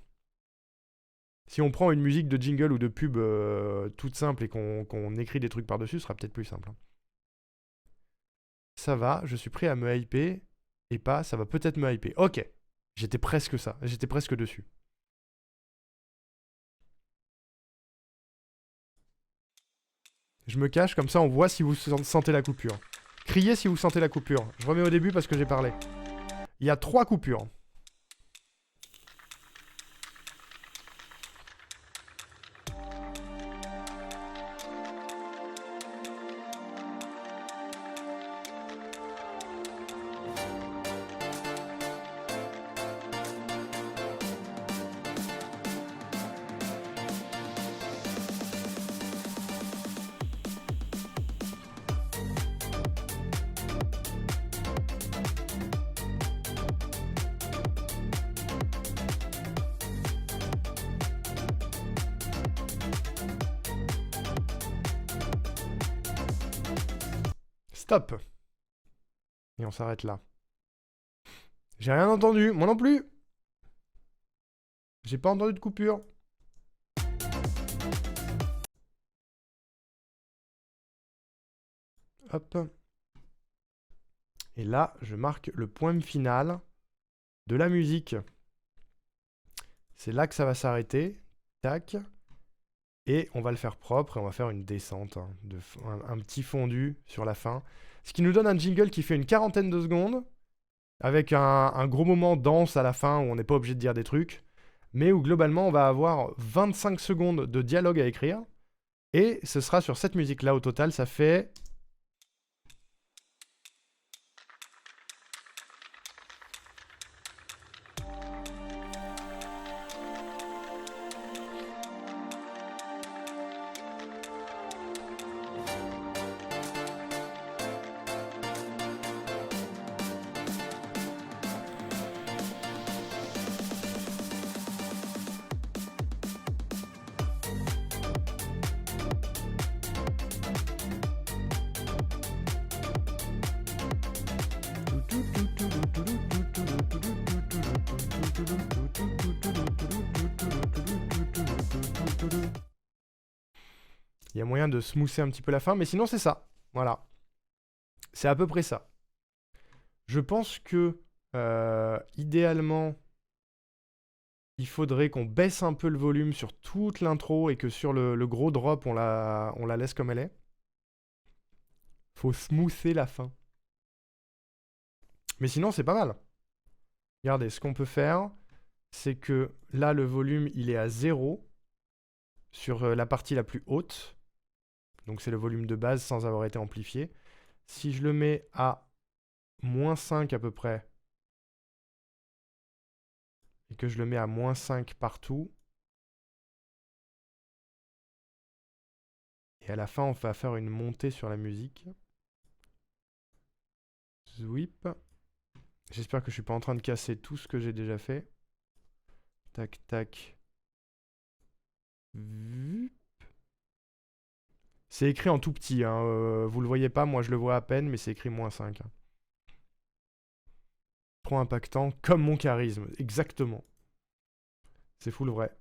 Si on prend une musique de jingle ou de pub toute simple et qu'on écrit des trucs par-dessus, ce sera peut-être plus simple. Hein. Ça va, je suis prêt à me hyper. Et pas, ça va peut-être me hyper. Ok. J'étais presque ça. J'étais presque dessus. Je me cache, comme ça on voit si vous sentez la coupure. Criez si vous sentez la coupure. Je remets au début parce que j'ai parlé. Il y a 3 coupures. Stop. Et on s'arrête là. J'ai rien entendu. Moi non plus. J'ai pas entendu de coupure. Hop. Et là, je marque le point final de la musique. C'est là que ça va s'arrêter. Tac. Et on va le faire propre et on va faire une descente, hein, un petit fondu sur la fin. Ce qui nous donne un jingle qui fait une 40aine de secondes, avec un gros moment dense à la fin où on n'est pas obligé de dire des trucs, mais où globalement on va avoir 25 secondes de dialogue à écrire. Et ce sera sur cette musique-là au total, ça fait... Il y a moyen de smoother un petit peu la fin, mais sinon c'est ça. Voilà. C'est à peu près ça. Je pense que Idéalement, il faudrait qu'on baisse un peu le volume sur toute l'intro et que sur le gros drop, on la laisse comme elle est. Faut smoother la fin. Mais sinon, c'est pas mal. Regardez, ce qu'on peut faire, c'est que là, le volume, il est à 0 sur la partie la plus haute. Donc, c'est le volume de base sans avoir été amplifié. Si je le mets à -5 à peu près, et que je le mets à -5 partout, et à la fin, on va faire une montée sur la musique. Zwip. J'espère que je suis pas en train de casser tout ce que j'ai déjà fait. Tac, tac. C'est écrit en tout petit, hein. Vous le voyez pas, moi je le vois à peine, mais c'est écrit -5. Hein. Trop impactant, comme mon charisme, exactement. C'est full vrai.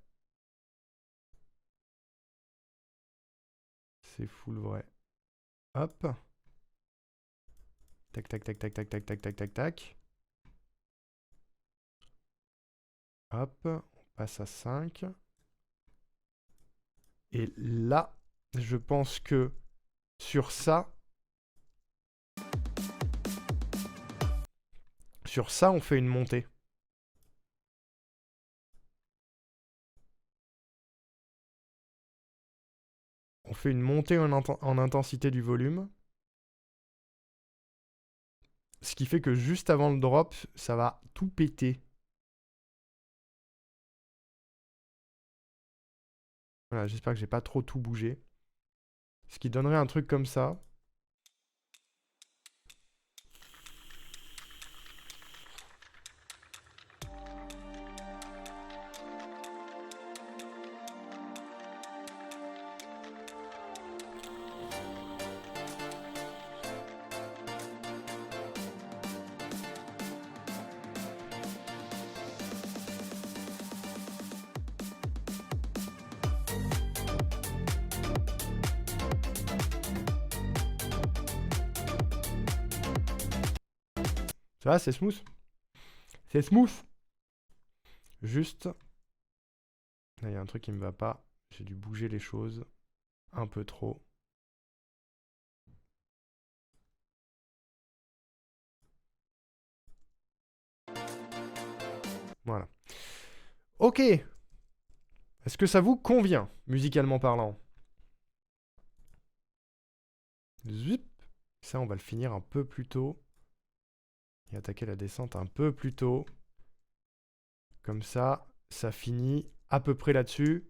C'est full vrai. Hop. Tac, tac, tac, tac, tac, tac, tac, tac, tac, tac. Hop, on passe à 5. Et là, je pense que sur ça, on fait une montée. On fait une montée en intensité du volume. Ce qui fait que juste avant le drop, ça va tout péter. Voilà, j'espère que j'ai pas trop tout bougé. Ce qui donnerait un truc comme ça. Ça va, c'est smooth. C'est smooth. Juste. Là, il y a un truc qui me va pas. J'ai dû bouger les choses un peu trop. Voilà. Ok. Est-ce que ça vous convient, musicalement parlant? Zip. Ça, on va le finir un peu plus tôt. Et attaquer la descente un peu plus tôt. Comme ça, ça finit à peu près là-dessus.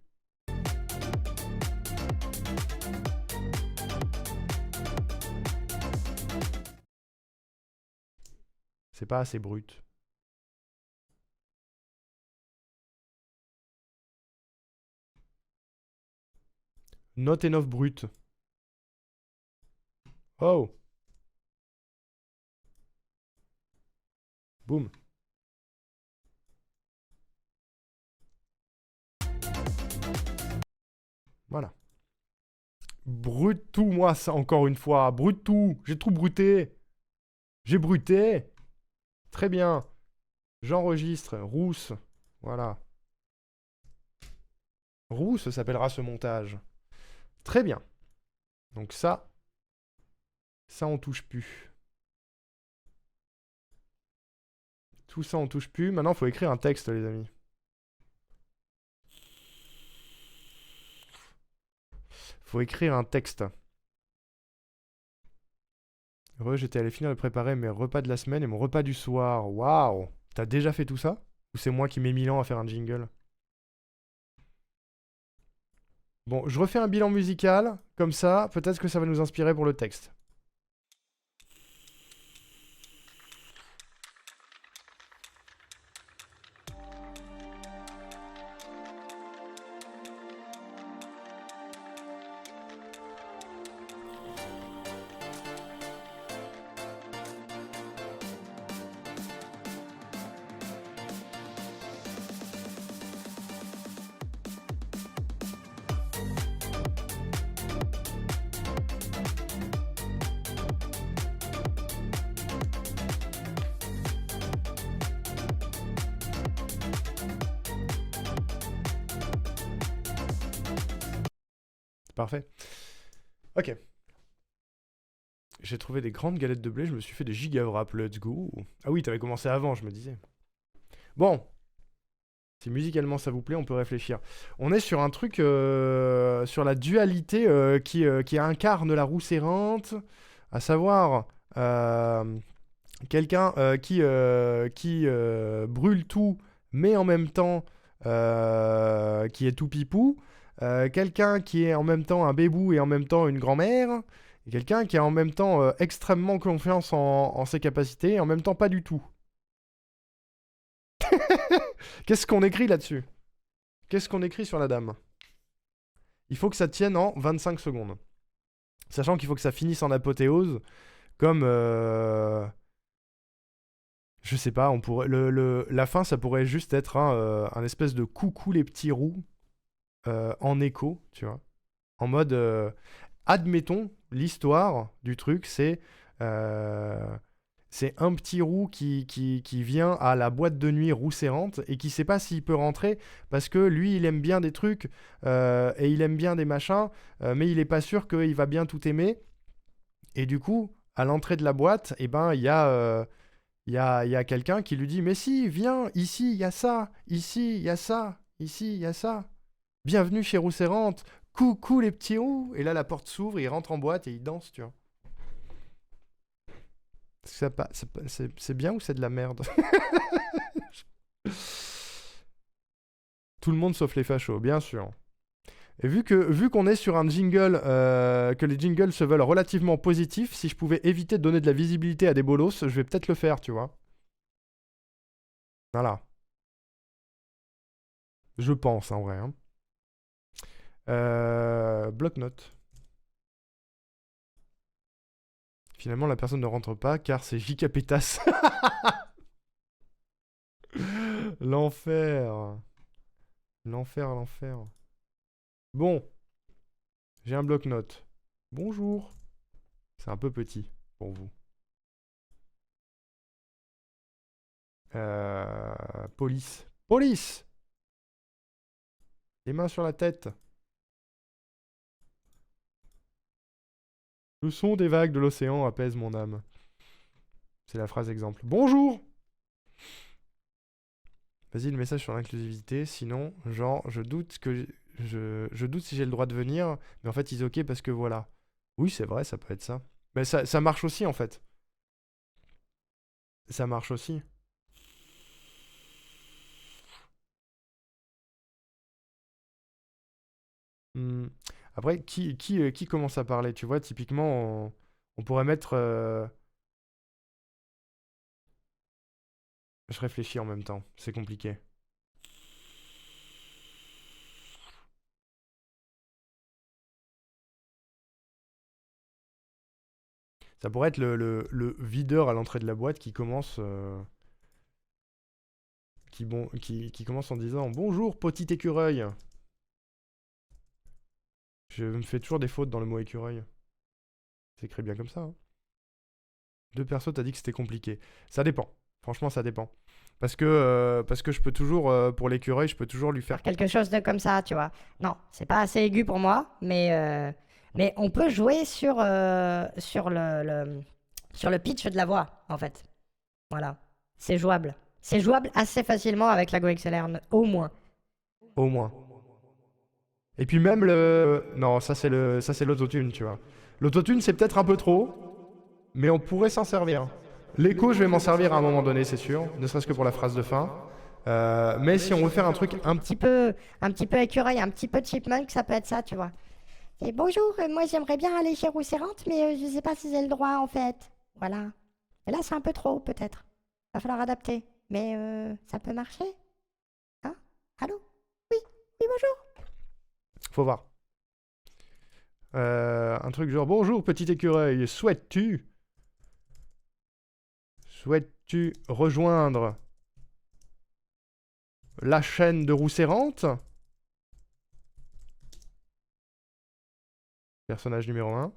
C'est pas assez brut. Not enough brut. Oh. Boum. Voilà. Brut tout, moi, ça, encore une fois. Brut tout. J'ai trop bruté. J'ai bruté. Très bien. J'enregistre. Rousse. Voilà. Rousse s'appellera ce montage. Très bien. Donc ça on touche plus. Tout ça on touche plus. Maintenant, il faut écrire un texte, les amis. Faut écrire un texte. J'étais allé finir de préparer mes repas de la semaine et mon repas du soir. Waouh! T'as déjà fait tout ça? Ou c'est moi qui mets 1000 ans à faire un jingle? Bon, je refais un bilan musical. Comme ça, peut-être que ça va nous inspirer pour le texte. Parfait. Ok. J'ai trouvé des grandes galettes de blé, je me suis fait des giga-wraps, let's go. Ah oui, t'avais commencé avant, je me disais. Bon. Si musicalement ça vous plaît, on peut réfléchir. On est sur un truc, sur la dualité qui incarne la rousse errante, à savoir quelqu'un qui brûle tout, mais en même temps qui est tout pipou, quelqu'un qui est en même temps un bébou et en même temps une grand-mère, et quelqu'un qui a en même temps extrêmement confiance en ses capacités et en même temps pas du tout. Qu'est-ce qu'on écrit là-dessus? Qu'est-ce qu'on écrit sur la dame? Il faut que ça tienne en 25 secondes. Sachant qu'il faut que ça finisse en apothéose, comme... je sais pas, on pourrait... la fin, ça pourrait juste être un espèce de coucou les petits roux en écho, tu vois. En mode... admettons, l'histoire du truc, c'est un petit roux qui vient à la boîte de nuit rousse errante et qui sait pas s'il peut rentrer parce que lui, il aime bien des trucs et il aime bien des machins, mais il est pas sûr qu'il va bien tout aimer. Et du coup, à l'entrée de la boîte, eh ben, il y a quelqu'un qui lui dit « Mais si, viens, ici, il y a ça, ici, il y a ça, ici, il y a ça. Bienvenue chez Rousse errante, coucou les petits roux !» Et là, la porte s'ouvre, il rentre en boîte et il danse, tu vois. C'est bien ou c'est de la merde? Tout le monde sauf les fachos, bien sûr. Et vu qu'on est sur un jingle, que les jingles se veulent relativement positifs, si je pouvais éviter de donner de la visibilité à des bolos, je vais peut-être le faire, tu vois. Voilà. Je pense, en vrai. Hein. Bloc-notes. Finalement, la personne ne rentre pas car c'est J.K. Pétasse. L'enfer. L'enfer, l'enfer. Bon. J'ai un bloc-notes. Bonjour. C'est un peu petit pour vous. Police. Police! Les mains sur la tête. Le son des vagues de l'océan apaise mon âme. C'est la phrase exemple. Bonjour! Vas-y, le message sur l'inclusivité. Sinon, genre, je doute si j'ai le droit de venir. Mais en fait, ils ok parce que voilà. Oui, c'est vrai, ça peut être ça. Mais ça marche aussi, en fait. Ça marche aussi. Après, qui commence à parler? Tu vois, typiquement, on pourrait mettre... Je réfléchis en même temps, c'est compliqué. Ça pourrait être le videur à l'entrée de la boîte qui commence... qui commence en disant « Bonjour, petit écureuil !» Je me fais toujours des fautes dans le mot écureuil. C'est écrit bien comme ça. Hein. Deux persos, t'as dit que c'était compliqué. Ça dépend. Franchement, ça dépend. Parce que je peux toujours, pour l'écureuil, je peux toujours lui faire... Quelque chose de comme ça, tu vois. Non, c'est pas assez aigu pour moi, mais on peut jouer sur le pitch de la voix, en fait. Voilà. C'est jouable. C'est jouable assez facilement avec la GoXLR, au moins. Au moins. Et puis même le... Non, ça c'est l'autotune, tu vois. L'autotune, c'est peut-être un peu trop, mais on pourrait s'en servir. L'écho, je vais m'en servir à un moment donné, c'est sûr, ne serait-ce que pour la phrase de fin. Mais si on veut faire un truc un petit peu écureuil, un petit peu chipmunk, ça peut être ça, tu vois. Et bonjour, moi j'aimerais bien aller chez Rousse errante, mais je sais pas si j'ai le droit, en fait. Voilà. Et là, c'est un peu trop, peut-être. Va falloir adapter. Mais ça peut marcher? Hein? Allô? Oui, bonjour. Faut voir. Un truc genre, bonjour petit écureuil, souhaites-tu rejoindre la chaîne de Rousse errante? Personnage numéro 1.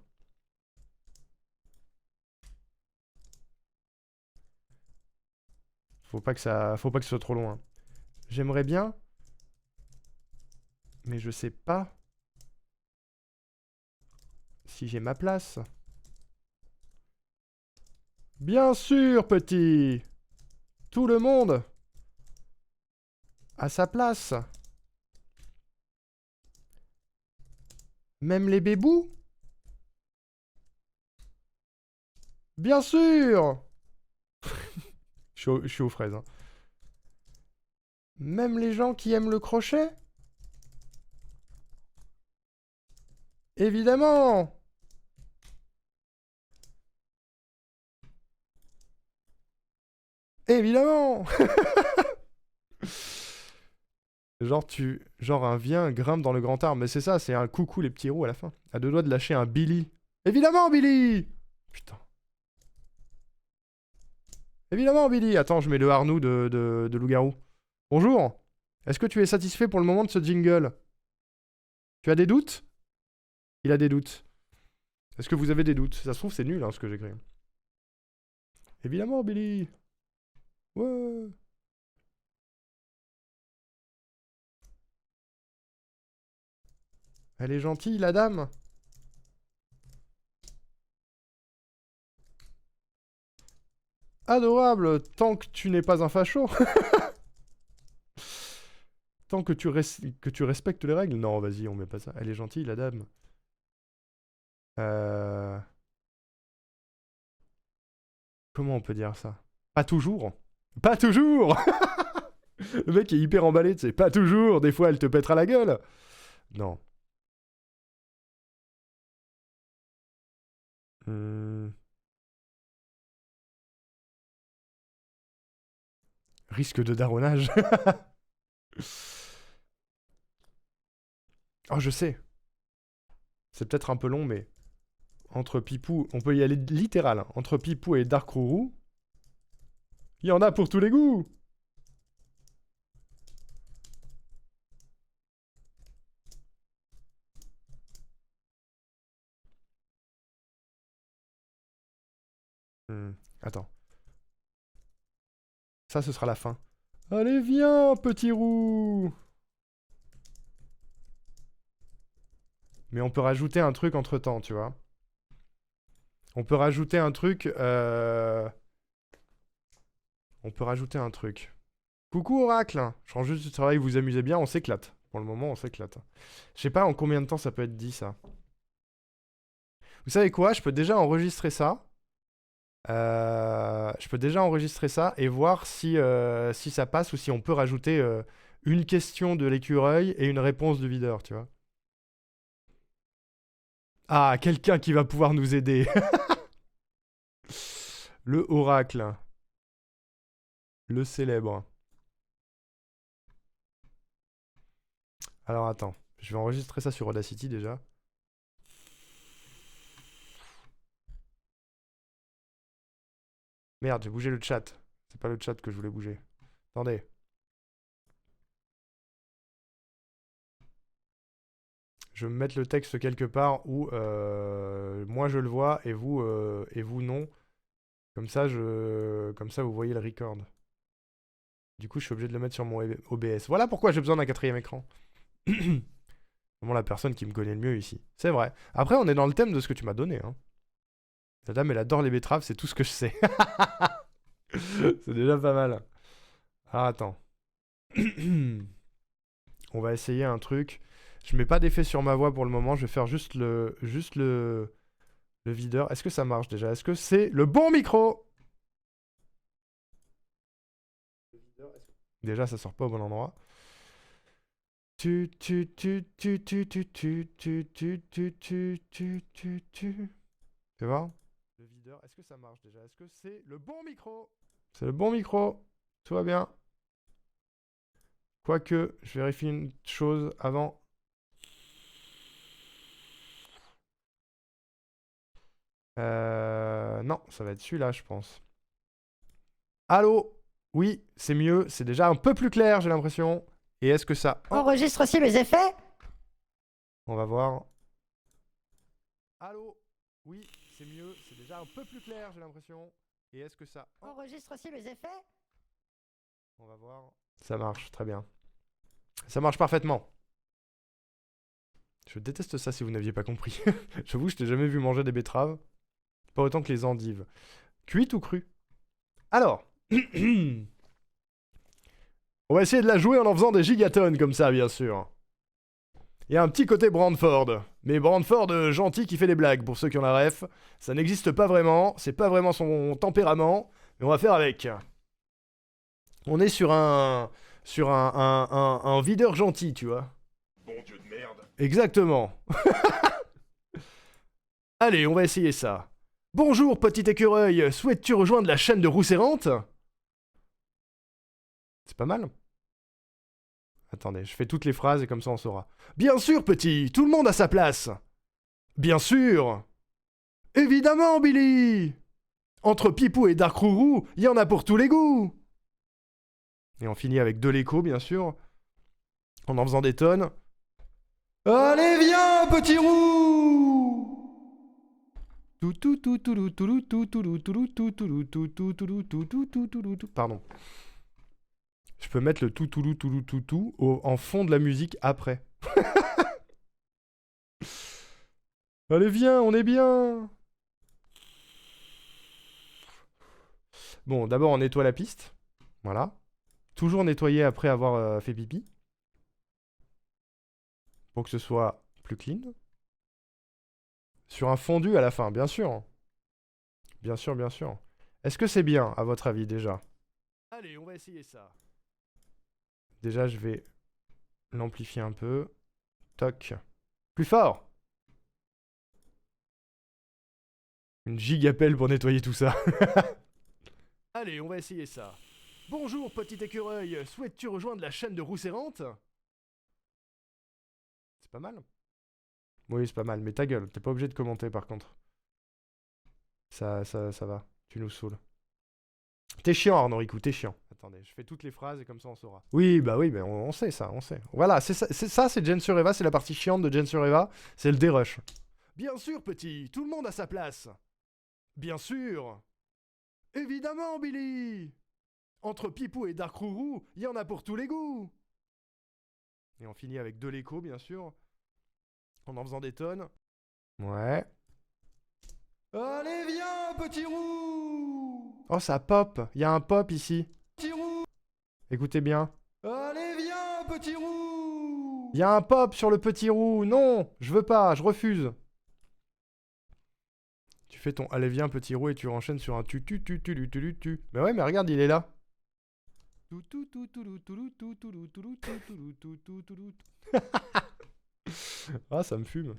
Faut pas que ce soit trop loin. J'aimerais bien, mais je sais pas si j'ai ma place. Bien sûr, petit. Tout le monde à sa place. Même les bébous? Bien sûr. Je suis aux fraises. Hein. Même les gens qui aiment le crochet? Évidemment. Évidemment. Genre un viens, grimpe dans le grand arbre. Mais c'est ça, c'est un coucou les petits roues à la fin. À deux doigts de lâcher un Billy. Évidemment, Billy. Putain. Évidemment, Billy. Attends, je mets le harnou de loup-garou. Bonjour. Est-ce que tu es satisfait pour le moment de ce jingle? Tu as des doutes? Il a des doutes. Est-ce que vous avez des doutes? Ça se trouve, c'est nul, hein, ce que j'écris. Évidemment, Billy. Ouais. Elle est gentille, la dame. Adorable, tant que tu n'es pas un facho. Tant que tu respectes les règles. Non, vas-y, on met pas ça. Elle est gentille, la dame. Comment on peut dire ça? Pas toujours. Pas toujours. Le mec est hyper emballé, tu sais. Pas toujours. Des fois, elle te pètera la gueule. Non. Risque de daronnage. Oh, je sais. C'est peut-être un peu long, mais... Entre Pipou... On peut y aller littéral. Hein. Entre Pipou et Dark Rourou... Il y en a pour tous les goûts. Attends. Ça, ce sera la fin. Allez, viens, petit roux. Mais on peut rajouter un truc entre-temps, tu vois. On peut rajouter un truc... On peut rajouter un truc. Coucou Oracle. Je rends juste du travail, vous vous amusez bien, on s'éclate. Pour le moment, on s'éclate. Je sais pas en combien de temps ça peut être dit, ça. Vous savez quoi? Je peux déjà enregistrer ça. Je peux déjà enregistrer ça et voir si ça passe ou si on peut rajouter une question de l'écureuil et une réponse du videur, tu vois. Ah, quelqu'un qui va pouvoir nous aider. Le oracle. Le célèbre. Alors attends, je vais enregistrer ça sur Audacity déjà. Merde, j'ai bougé le chat. C'est pas le chat que je voulais bouger. Attendez. Je vais me mettre le texte quelque part où moi je le vois et vous non. Comme ça, vous voyez le record. Du coup, je suis obligé de le mettre sur mon OBS. Voilà pourquoi j'ai besoin d'un 4ème écran. Vraiment la personne qui me connaît le mieux ici. C'est vrai. Après, on est dans le thème de ce que tu m'as donné. Hein. La dame, elle adore les betteraves, c'est tout ce que je sais. C'est déjà pas mal. Alors, attends. On va essayer un truc. Je mets pas d'effet sur ma voix pour le moment. Je vais faire juste le videur. Est-ce que ça marche déjà? Est-ce que c'est le bon micro? Déjà, ça sort pas au bon endroit. Tu vois? Le videur, est-ce que ça marche déjà? Est-ce que c'est le bon micro? C'est le bon micro. Tout va bien. Quoique, je vérifie une chose avant. Non, ça va être celui-là, je pense. Allô? Oui, c'est mieux. C'est déjà un peu plus clair, j'ai l'impression. Et est-ce que ça... Enregistre aussi mes effets? On va voir. Allô? Oui, c'est mieux. C'est déjà un peu plus clair, j'ai l'impression. Et est-ce que ça... Enregistre aussi mes effets? On va voir. Ça marche, très bien. Ça marche parfaitement. Je déteste ça si vous n'aviez pas compris. J'avoue, je t'ai jamais vu manger des betteraves. Pas autant que les endives. Cuites ou crues? Alors. On va essayer de la jouer en faisant des gigatonnes comme ça, bien sûr. Il y a un petit côté Brandford. Mais Brandford gentil qui fait des blagues, pour ceux qui ont la ref. Ça n'existe pas vraiment, c'est pas vraiment son tempérament, mais on va faire avec. On est sur un videur gentil, tu vois. Bon Dieu de merde. Exactement. Allez, on va essayer ça. Bonjour, petit écureuil, souhaites-tu rejoindre la chaîne de Roux Errante? C'est pas mal. Attendez, je fais toutes les phrases et comme ça on saura. Bien sûr, petit, tout le monde a sa place. Bien sûr. Évidemment, Billy. Entre Pipou et Dark Rourou, il y en a pour tous les goûts. Et on finit avec de l'écho, bien sûr. En faisant des tonnes. Allez, viens, petit roux. Pardon. Je peux mettre le tout en fond de la musique après. Allez, viens, on est bien. Bon, d'abord on nettoie la piste. Voilà. Toujours nettoyer après avoir fait pipi. Pour que ce soit plus clean. Sur un fondu à la fin, bien sûr. Bien sûr, bien sûr. Est-ce que c'est bien, à votre avis, déjà? Allez, on va essayer ça. Déjà, je vais l'amplifier un peu. Toc. Plus fort. Une gigapelle pour nettoyer tout ça. Allez, on va essayer ça. Bonjour, petit écureuil. Souhaites-tu rejoindre la chaîne de Roux Errante? C'est pas mal. Oui, c'est pas mal. Mais ta gueule, t'es pas obligé de commenter, par contre. Ça va. Tu nous saoules. T'es chiant, Arnorico, t'es chiant. Attendez, je fais toutes les phrases et comme ça on saura. Oui, bah oui, mais on sait ça, on sait. Voilà, c'est ça, c'est Gen sur Eva, c'est la partie chiante de Gen sur Eva, c'est le dérush. Bien sûr, petit, tout le monde a sa place. Bien sûr. Évidemment, Billy. Entre Pipou et Dark Rourou, il y en a pour tous les goûts. Et on finit avec de l'écho, bien sûr. En faisant des tonnes. Ouais. Allez, viens, petit roux. Oh, ça pop. Il y a un pop ici. Petit roux. Écoutez bien. Allez, viens, petit roux. Il y a un pop sur le petit roux. Non, je veux pas, je refuse. Tu fais ton allez, viens, petit roux et tu enchaînes sur un tu. Mais ouais, mais regarde, il est là. Ah, ça me fume.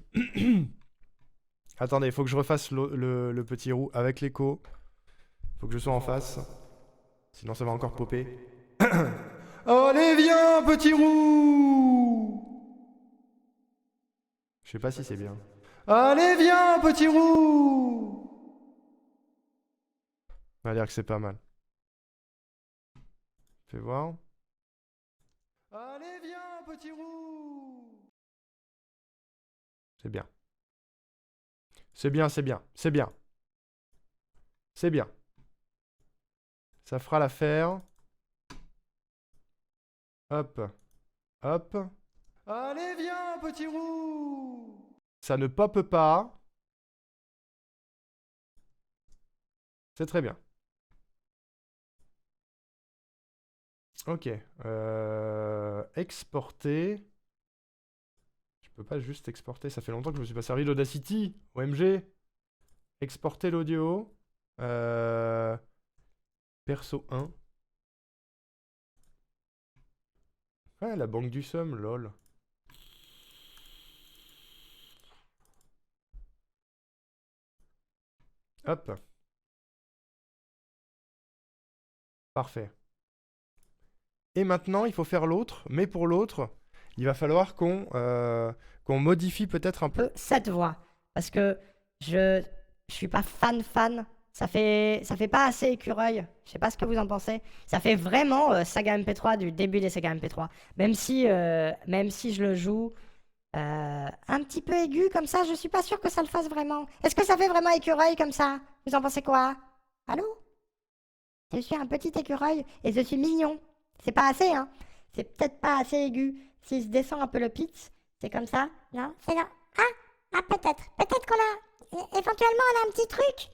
Attendez, faut que je refasse le petit roux avec l'écho. Faut que je sois en face. Sinon ça va encore popper. Allez, viens, petit roux. Je sais pas si c'est bien. Allez, viens, petit roux. On va dire que c'est pas mal. Fais voir. Allez, viens, petit roux. C'est bien. C'est bien, c'est bien, c'est bien. C'est bien. Ça fera l'affaire. Hop. Hop. Allez, viens, petit roux. Ça ne pop pas. C'est très bien. Ok. Exporter. Je peux pas juste exporter. Ça fait longtemps que je me suis pas servi d'Audacity. OMG. Exporter l'audio. Perso 1. Ouais, la banque du somme, lol. Hop. Parfait. Et maintenant, il faut faire l'autre. Mais pour l'autre, il va falloir qu'on modifie peut-être un peu cette voix. Parce que je suis pas fan. Ça fait pas assez écureuil. Je sais pas ce que vous en pensez. Ça fait vraiment saga MP3 du début des saga MP3. Même si je le joue un petit peu aigu comme ça, je suis pas sûr que ça le fasse vraiment. Est-ce que ça fait vraiment écureuil comme ça? Vous en pensez quoi? Allô? Je suis un petit écureuil et je suis mignon. C'est pas assez, hein? C'est peut-être pas assez aigu. Si je descends un peu le pitch, c'est comme ça. non, c'est non. Ah, peut-être. Peut-être qu'on a... Éventuellement, on a un petit truc.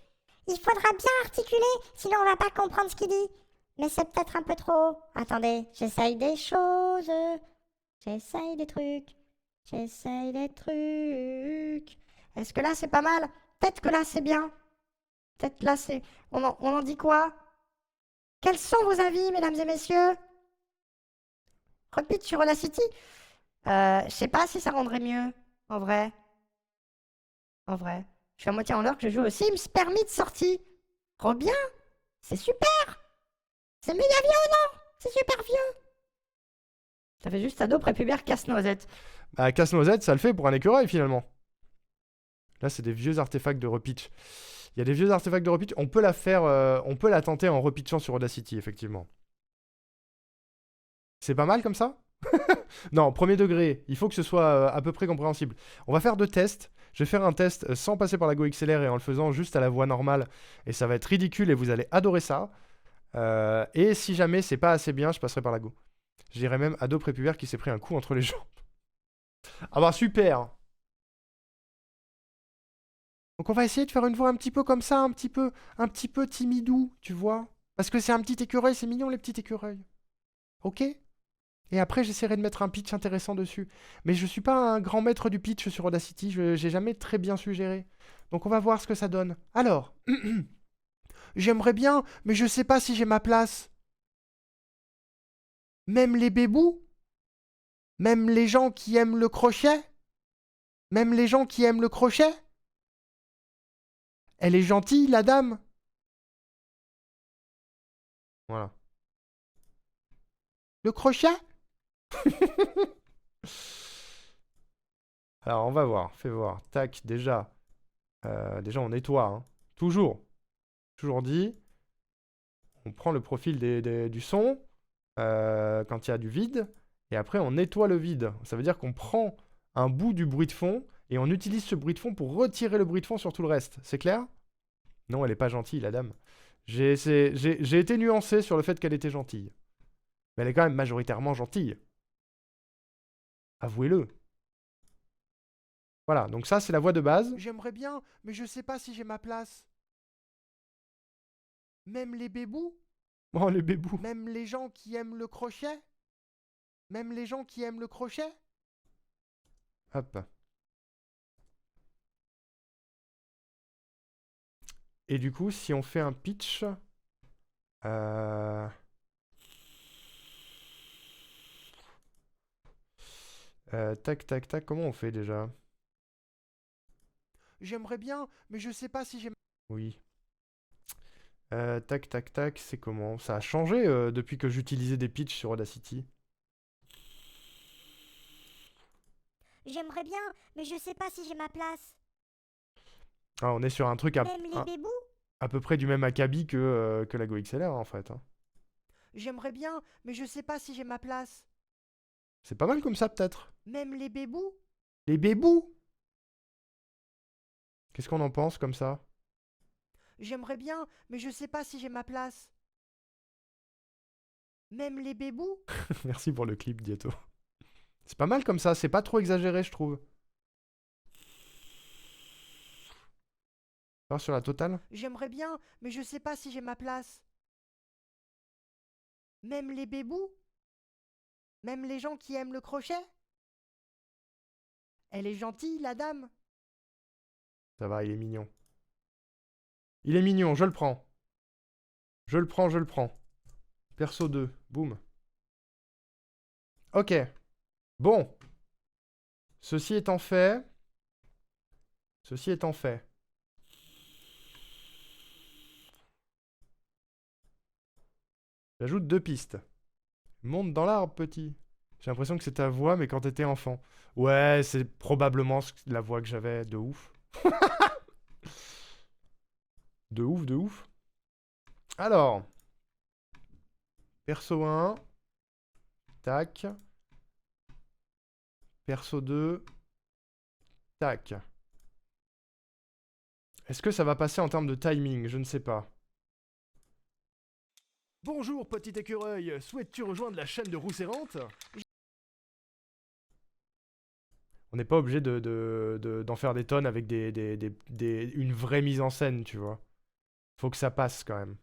Il faudra bien articuler, sinon on va pas comprendre ce qu'il dit. Mais c'est peut-être un peu trop. Attendez, j'essaye des choses. J'essaye des trucs. J'essaye des trucs. Est-ce que là, c'est pas mal? Peut-être que là, c'est bien. Peut-être là, c'est... On en dit quoi? Quels sont vos avis, mesdames et messieurs? Rockpitch sur Audacity? Je sais pas si ça rendrait mieux, en vrai. En vrai. Je suis à moitié en l'heure que je joue au Sims, permis de sortie. Trop bien! C'est super! C'est méga vieux, non? C'est super vieux! Ça fait juste ado prépubère casse-noisette. Bah, casse-noisette, ça le fait pour un écureuil, finalement. Là, c'est des vieux artefacts de repitch. Il y a des vieux artefacts de repitch. On peut la faire... on peut la tenter en repitchant sur Audacity, effectivement. C'est pas mal comme ça? Non, premier degré. Il faut que ce soit à peu près compréhensible. On va faire 2 tests. Je vais faire un test sans passer par la Go XLR et en le faisant juste à la voix normale. Et ça va être ridicule et vous allez adorer ça. Et si jamais c'est pas assez bien, je passerai par la Go. Je dirais même ado prépubère qui s'est pris un coup entre les jambes. Ah bah super! Donc on va essayer de faire une voix un petit peu comme ça, un petit peu timidou, tu vois? Parce que c'est un petit écureuil, c'est mignon les petits écureuils. Ok? Et après j'essaierai de mettre un pitch intéressant dessus. Mais je suis pas un grand maître du pitch sur Audacity, j'ai jamais très bien su gérer. Donc on va voir ce que ça donne. Alors, j'aimerais bien, mais je sais pas si j'ai ma place. Même les bébous? Même les gens qui aiment le crochet? Même les gens qui aiment le crochet? Elle est gentille, la dame? Voilà. Le crochet? Alors, on va voir. Fais voir. Tac, déjà. Déjà, on nettoie. Hein. Toujours. Toujours dit. On prend le profil du son quand il y a du vide. Et après, on nettoie le vide. Ça veut dire qu'on prend un bout du bruit de fond et on utilise ce bruit de fond pour retirer le bruit de fond sur tout le reste. C'est clair? Non, elle est pas gentille, la dame. J'ai été nuancé sur le fait qu'elle était gentille. Mais elle est quand même majoritairement gentille. Avouez-le. Voilà, donc ça, c'est la voix de base. J'aimerais bien, mais je sais pas si j'ai ma place. Même les bébous? Oh, les bébous. Même les gens qui aiment le crochet? Même les gens qui aiment le crochet? Hop. Et du coup, si on fait un pitch... tac, tac, tac, comment on fait déjà? J'aimerais bien, mais je sais pas si j'ai... Oui. Tac, tac, tac, c'est comment? Ça a changé depuis que j'utilisais des pitchs sur Audacity. J'aimerais bien, mais je sais pas si j'ai ma place. Ah, on est sur un truc à... Même les bébous? À peu près du même acabit que la Go XLR, en fait. Hein. J'aimerais bien, mais je sais pas si j'ai ma place. C'est pas mal comme ça, peut-être. Même les bébous? Les bébous? Qu'est-ce qu'on en pense, comme ça? J'aimerais bien, mais je sais pas si j'ai ma place. Même les bébous? Merci pour le clip, Dieto. C'est pas mal comme ça, c'est pas trop exagéré, je trouve. Alors sur la totale? J'aimerais bien, mais je sais pas si j'ai ma place. Même les bébous? Même les gens qui aiment le crochet? Elle est gentille, la dame? Ça va, il est mignon. Il est mignon, je le prends. Je le prends, je le prends. Perso 2, boum. Ok. Bon. Ceci étant fait... Ceci étant fait... J'ajoute 2 pistes. Monte dans l'arbre, petit. J'ai l'impression que c'est ta voix, mais quand t'étais enfant. Ouais, c'est probablement la voix que j'avais de ouf. De ouf, de ouf. Alors. Perso 1. Tac. Perso 2. Tac. Est-ce que ça va passer en termes de timing? Je ne sais pas. Bonjour, petit écureuil. Souhaites-tu rejoindre la chaîne de Rousserrante? On n'est pas obligé d'en faire des tonnes avec une vraie mise en scène, tu vois. Faut que ça passe quand même.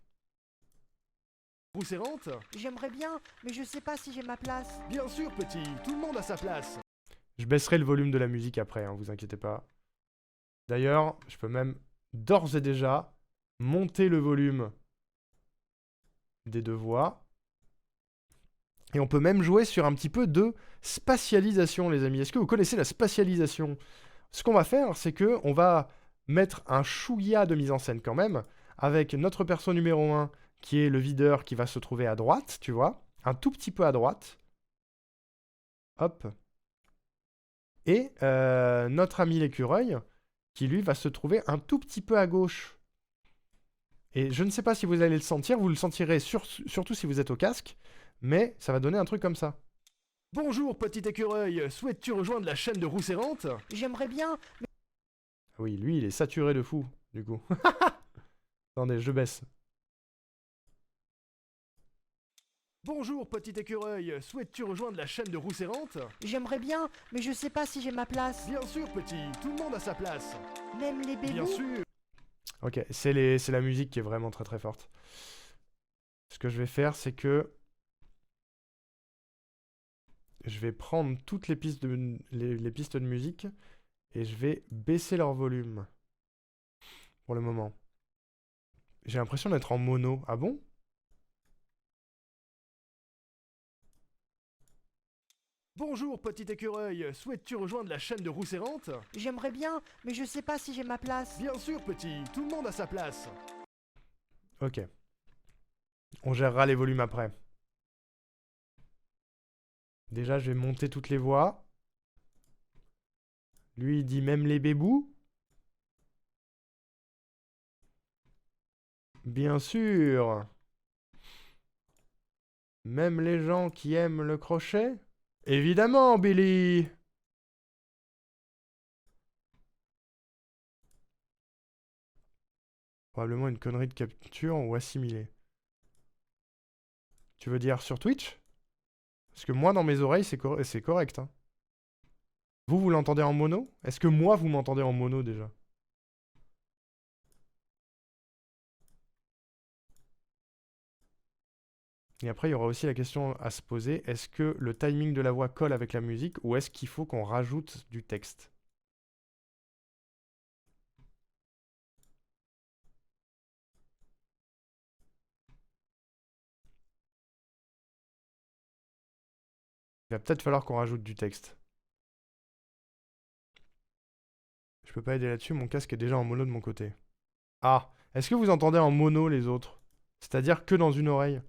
Rousses errantes? J'aimerais bien, mais je sais pas si j'ai ma place. Bien sûr, petit, tout le monde a sa place. Je baisserai le volume de la musique après, hein, vous inquiétez pas. D'ailleurs, je peux même d'ores et déjà monter le volume des deux voix. Et on peut même jouer sur un petit peu de spatialisation, les amis. Est-ce que vous connaissez la spatialisation? Ce qu'on va faire, c'est que on va mettre un chouïa de mise en scène quand même, avec notre perso numéro 1, qui est le videur qui va se trouver à droite, tu vois, un tout petit peu à droite. Hop. Et notre ami l'écureuil, qui lui va se trouver un tout petit peu à gauche. Et je ne sais pas si vous allez le sentir, vous le sentirez surtout si vous êtes au casque, mais ça va donner un truc comme ça. Bonjour, petit écureuil, souhaites-tu rejoindre la chaîne de Rousses errantes? J'aimerais bien, mais Oui, lui, il est saturé de fou, du coup. Attendez, je baisse. Bonjour, petit écureuil, souhaites-tu rejoindre la chaîne de Rousses errantes? j'aimerais bien, mais je sais pas si j'ai ma place. Bien sûr, petit, tout le monde a sa place. Même les bébés. Bien sûr. Ok, c'est la musique qui est vraiment très très forte. Ce que je vais faire, c'est que je vais prendre toutes les pistes les pistes de musique et je vais baisser leur volume pour le moment. J'ai l'impression d'être en mono. Ah bon? Bonjour, petit écureuil, souhaites-tu rejoindre la chaîne de Rousses errantes? J'aimerais bien, mais je sais pas si j'ai ma place. Bien sûr, petit, tout le monde a sa place. Ok. On gérera les volumes après. Déjà, je vais monter toutes les voix. Lui, il dit même les bébous. Bien sûr. Même les gens qui aiment le crochet. Évidemment, Billy. Probablement une connerie de capture ou assimilée. Tu veux dire sur Twitch? Parce que moi, dans mes oreilles, c'est correct. Hein. Vous l'entendez en mono? Est-ce que moi, vous m'entendez en mono déjà? Et après, il y aura aussi la question à se poser, est-ce que le timing de la voix colle avec la musique ou est-ce qu'il faut qu'on rajoute du texte? Il va peut-être falloir qu'on rajoute du texte. Je peux pas aider là-dessus, mon casque est déjà en mono de mon côté. Ah, est-ce que vous entendez en mono les autres? C'est-à-dire que dans une oreille?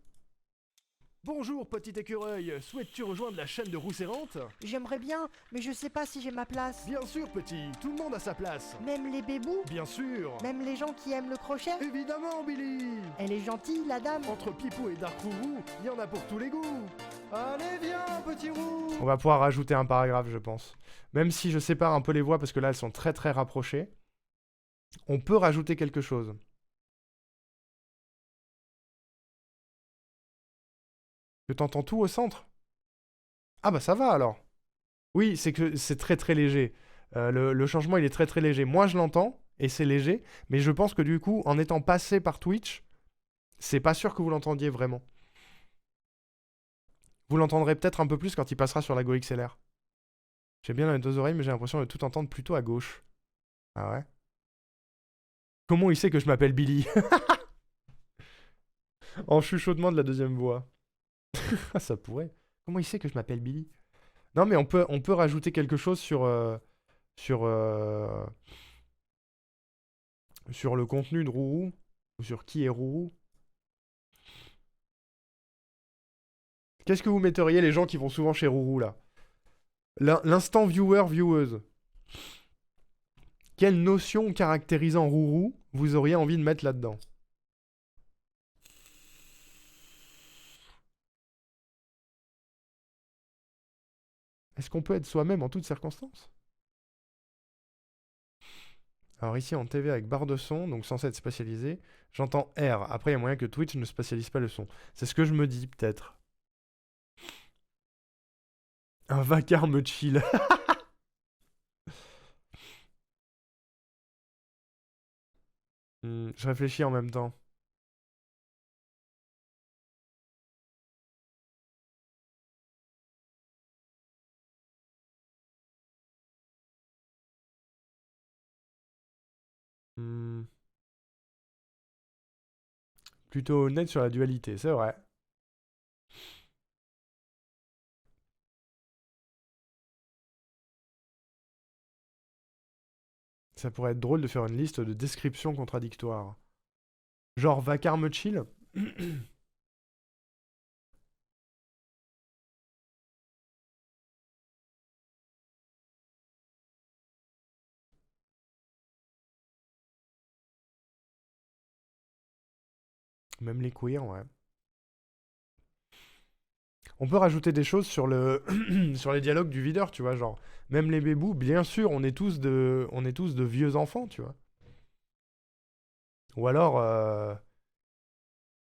Bonjour, petit écureuil, souhaites-tu rejoindre la chaîne de Rousses errantes? J'aimerais bien, mais je sais pas si j'ai ma place. Bien sûr, petit, tout le monde a sa place. Même les bébous. Bien sûr. Même les gens qui aiment le crochet. Évidemment, Billy. Elle est gentille, la dame. Entre Pipou et Dark Rourou, il y en a pour tous les goûts. Allez, viens, petit roux. On va pouvoir rajouter un paragraphe, je pense. Même si je sépare un peu les voix parce que là, elles sont très très rapprochées. On peut rajouter quelque chose. Que t'entends tout au centre? Ah bah ça va alors. Oui, c'est que c'est très très léger. Le changement, il est très très léger. Moi, je l'entends, et c'est léger. Mais je pense que du coup, en étant passé par Twitch, c'est pas sûr que vous l'entendiez vraiment. Vous l'entendrez peut-être un peu plus quand il passera sur la Go XLR. J'ai bien les deux oreilles, mais j'ai l'impression de tout entendre plutôt à gauche. Ah ouais? Comment il sait que je m'appelle Billy? En chuchotement de la deuxième voix. Ça pourrait. Comment il sait que je m'appelle Billy? Non, mais on peut rajouter quelque chose sur le contenu de Rourou. Ou sur qui est Rourou. Qu'est-ce que vous metteriez les gens qui vont souvent chez Rourou, là? L'instant viewer-vieweuse. Quelle notion caractérisant Rourou vous auriez envie de mettre là-dedans? Est-ce qu'on peut être soi-même en toutes circonstances? Alors ici en TV avec barre de son, donc censé être spatialisé, j'entends R. Après il y a moyen que Twitch ne spatialise pas le son. C'est ce que je me dis peut-être. Un vacarme chill. Je réfléchis en même temps. Hmm. Plutôt honnête sur la dualité, c'est vrai. Ça pourrait être drôle de faire une liste de descriptions contradictoires. Genre vacarme chill. Même les queers, ouais. On peut rajouter des choses sur le sur les dialogues du videur, tu vois, genre même les bébous, bien sûr, on est tous de vieux enfants, tu vois. Ou alors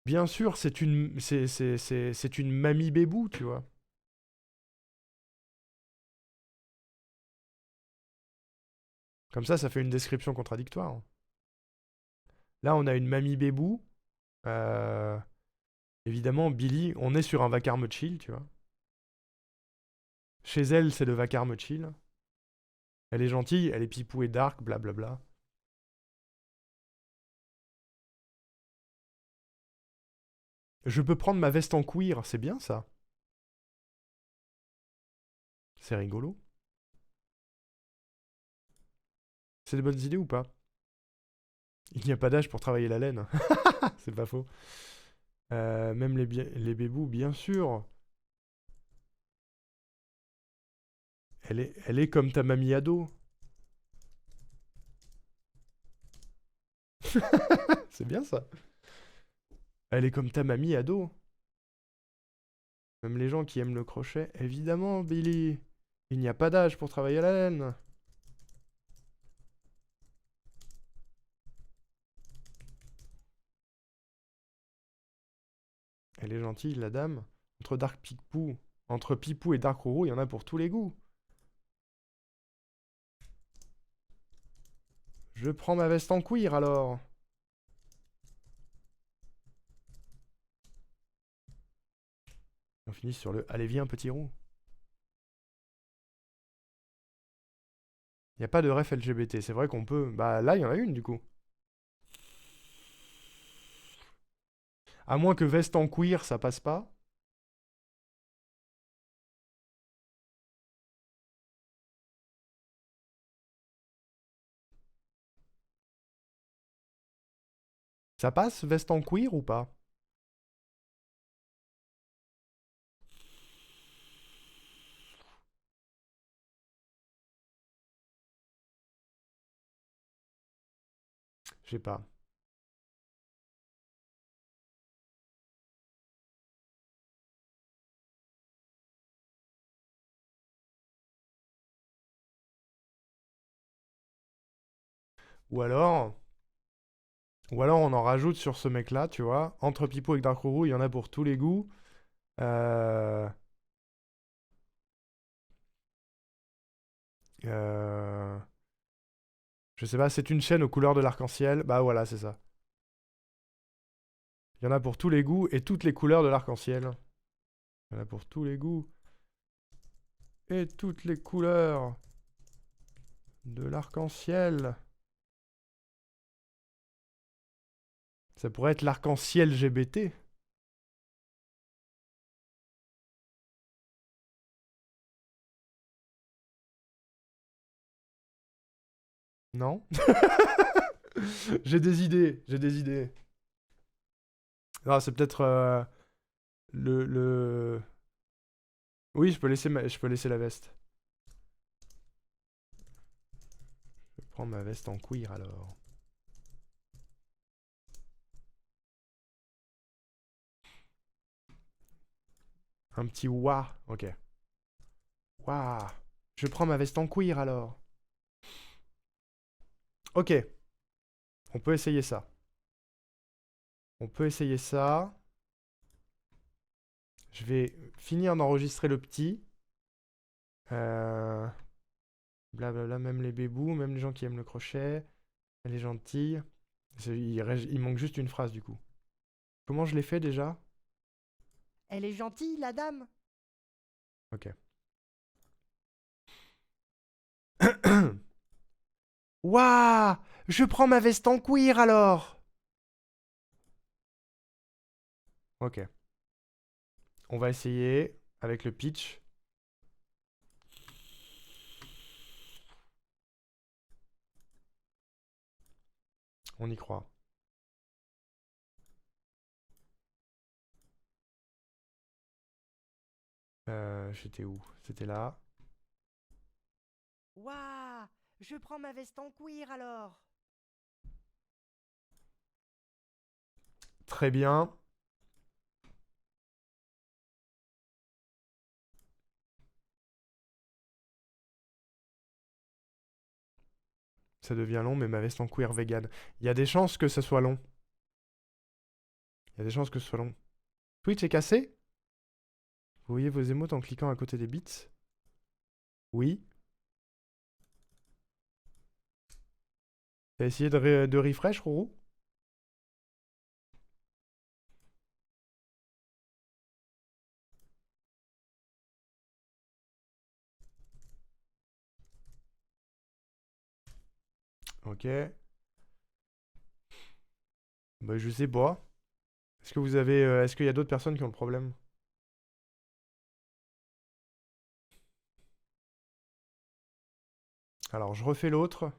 bien sûr, c'est une mamie bébou, tu vois. Comme ça fait une description contradictoire. Là, on a une mamie bébou. euh, Évidemment, Billy, on est sur un vacarme chill, tu vois. Chez elle, c'est le vacarme chill. Elle est gentille, elle est pipou et dark, blablabla. Je peux prendre ma veste en cuir, c'est bien ça. C'est rigolo. C'est des bonnes idées ou pas? Il n'y a pas d'âge pour travailler la laine. C'est pas faux. Même les bébous, bien sûr. Elle est comme ta mamie ado. C'est bien ça. Elle est comme ta mamie ado. Même les gens qui aiment le crochet. Évidemment, Billy. Il n'y a pas d'âge pour travailler la laine. Elle est gentille, la dame. Entre Pipou et Dark Rourou, il y en a pour tous les goûts. Je prends ma veste en cuir alors. On finit sur le allez viens petit roux. Il n'y a pas de ref LGBT, c'est vrai qu'on peut... Bah là, il y en a une du coup. À moins que veste en cuir, ça passe pas. Ça passe, veste en cuir ou pas? Je sais pas. Ou alors... Ou alors on en rajoute sur ce mec-là, tu vois. Entre Pipo et Dark Rourou, il y en a pour tous les goûts. Euh... Euh... Je sais pas, c'est une chaîne aux couleurs de l'arc-en-ciel. Bah voilà, c'est ça. Il y en a pour tous les goûts et toutes les couleurs de l'arc-en-ciel. Il y en a pour tous les goûts et toutes les couleurs de l'arc-en-ciel. Ça pourrait être l'arc-en-ciel GBT. Non? J'ai des idées, j'ai des idées. Ah, c'est peut-être le... Oui, je peux laisser la veste. Je vais prendre ma veste en cuir alors. Un petit wah, ok. Wah. Je prends ma veste en cuir alors. Ok. On peut essayer ça. On peut essayer ça. Je vais finir d'enregistrer le petit. Blablabla, même les bébous, même les gens qui aiment le crochet. Elle est gentille. Il manque juste une phrase du coup. Comment je l'ai fait déjà? Elle est gentille, la dame. Ok. Waouh! Je prends ma veste en cuir alors! Ok. On va essayer avec le pitch. On y croit. J'étais où? C'était là. Waouh! Je prends ma veste en cuir alors. Très bien. Ça devient long, mais ma veste en cuir vegan. Il y a des chances que ça soit long. Il y a des chances que ce soit long. Twitch est cassé? Vous voyez vos émotes en cliquant à côté des bits? Oui. T'as essayé de refresh, Rourou? Ok. Bah, je sais pas. Est-ce que vous avez. Est-ce qu'il y a d'autres personnes qui ont le problème? Alors, je refais l'autre.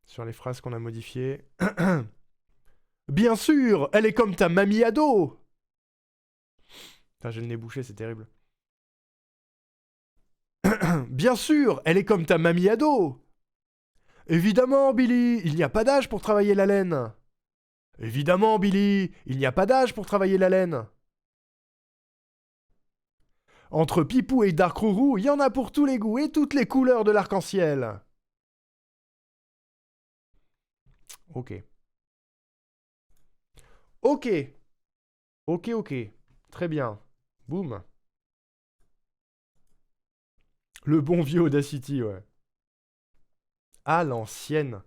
Sur les phrases qu'on a modifiées. Bien sûr, elle est comme ta mamie ado! Putain, j'ai le nez bouché, c'est terrible. Bien sûr, elle est comme ta mamie ado! Évidemment, Billy, il n'y a pas d'âge pour travailler la laine. Évidemment, Billy, il n'y a pas d'âge pour travailler la laine. Entre Pipou et Dark Rourou, il y en a pour tous les goûts et toutes les couleurs de l'arc-en-ciel. Ok. Ok. Ok, ok. Très bien. Boum. Le bon vieux Audacity, ouais. À l'ancienne.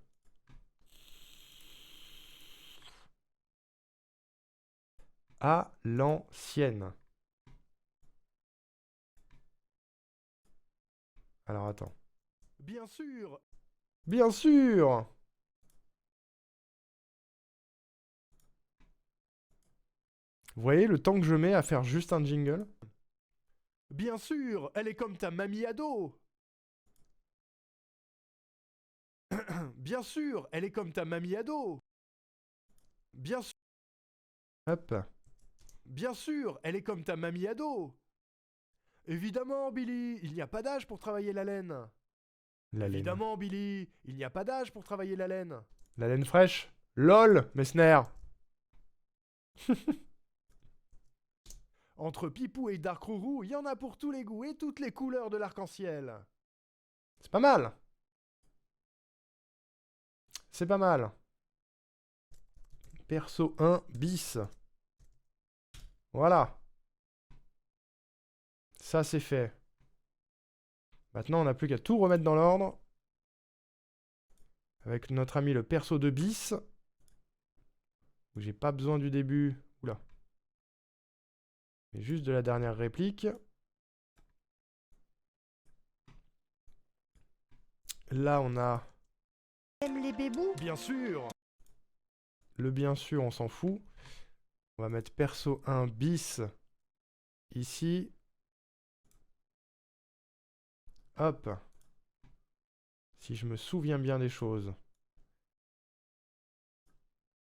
À l'ancienne. Alors attends. Bien sûr. Bien sûr. Vous voyez le temps que je mets à faire juste un jingle? Bien sûr, elle est comme ta mamie ado. Bien sûr, elle est comme ta mamie ado. Bien sûr. Hop. Bien sûr, elle est comme ta mamie ado. Évidemment, Billy, il n'y a pas d'âge pour travailler la laine. Évidemment, Billy, il n'y a pas d'âge pour travailler la laine. La laine fraîche? LOL, Messner. Entre Pipou et Dark Rourou, il y en a pour tous les goûts et toutes les couleurs de l'arc-en-ciel. C'est pas mal. C'est pas mal. Perso 1 bis. Voilà. Ça, c'est fait. Maintenant, on n'a plus qu'à tout remettre dans l'ordre. Avec notre ami le perso 2 bis. Où j'ai pas besoin du début. Oula. Mais juste de la dernière réplique. Là, on a... Aime les bébous? Bien sûr! Le bien sûr, on s'en fout. On va mettre perso 1 bis ici. Hop. Si je me souviens bien des choses.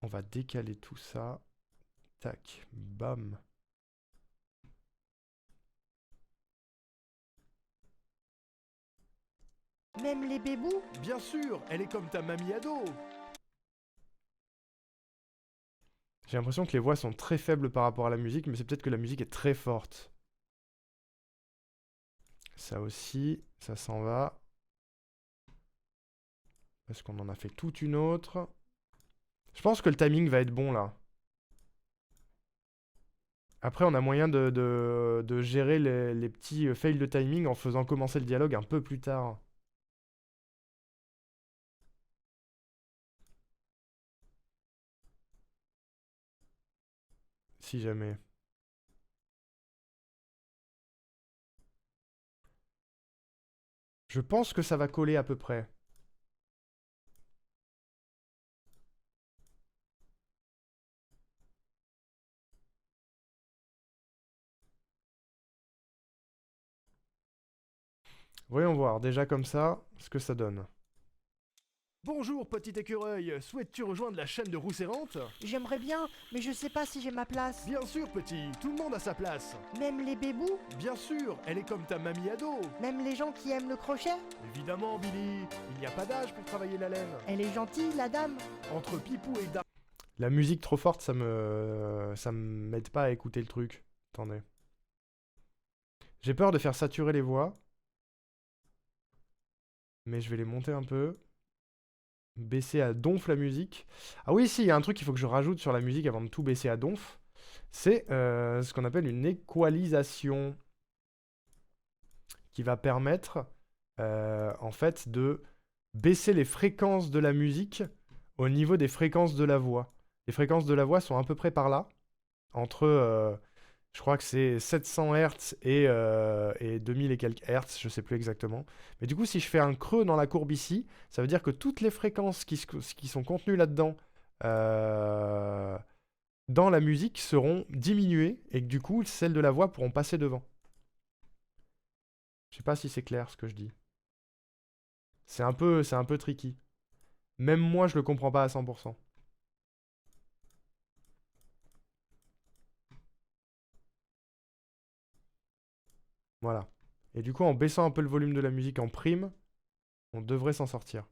On va décaler tout ça. Tac, bam. Même les bébous? Bien sûr, elle est comme ta mamie ado. J'ai l'impression que les voix sont très faibles par rapport à la musique, mais c'est peut-être que la musique est très forte. Ça aussi, ça s'en va. Parce qu'on en a fait toute une autre. Je pense que le timing va être bon là. Après, on a moyen de gérer les petits fails de timing en faisant commencer le dialogue un peu plus tard. Si jamais. Je pense que ça va coller à peu près. Voyons voir, déjà comme ça, ce que ça donne. Bonjour petit écureuil, souhaites-tu rejoindre la chaîne de Rousse Errante? J'aimerais bien, mais je sais pas si j'ai ma place. Bien sûr petit, tout le monde a sa place. Même les bébous, Bien sûr, elle est comme ta mamie ado. même les gens qui aiment le crochet. Évidemment Billy, il n'y a pas d'âge pour travailler la laine. Elle est gentille, la dame. Entre Pipou et Dark... La musique trop forte, ça m'aide pas à écouter le truc. Attendez. J'ai peur de faire saturer les voix. Mais je vais les monter un peu. Baisser à donf la musique. Ah oui, si, il y a un truc qu'il faut que je rajoute sur la musique avant de tout baisser à donf. C'est ce qu'on appelle une équalisation. Qui va permettre, en fait, de baisser les fréquences de la musique au niveau des fréquences de la voix. Les fréquences de la voix sont à peu près par là. Entre, je crois que c'est 700 Hz et 2000 et quelques Hz, je sais plus exactement. Mais du coup, si je fais un creux dans la courbe ici, ça veut dire que toutes les fréquences qui sont contenues là-dedans dans la musique seront diminuées et que du coup, celles de la voix pourront passer devant. Je sais pas si c'est clair ce que je dis. C'est un peu tricky. Même moi, je le comprends pas à 100%. Voilà. Et du coup, en baissant un peu le volume de la musique en prime, on devrait s'en sortir.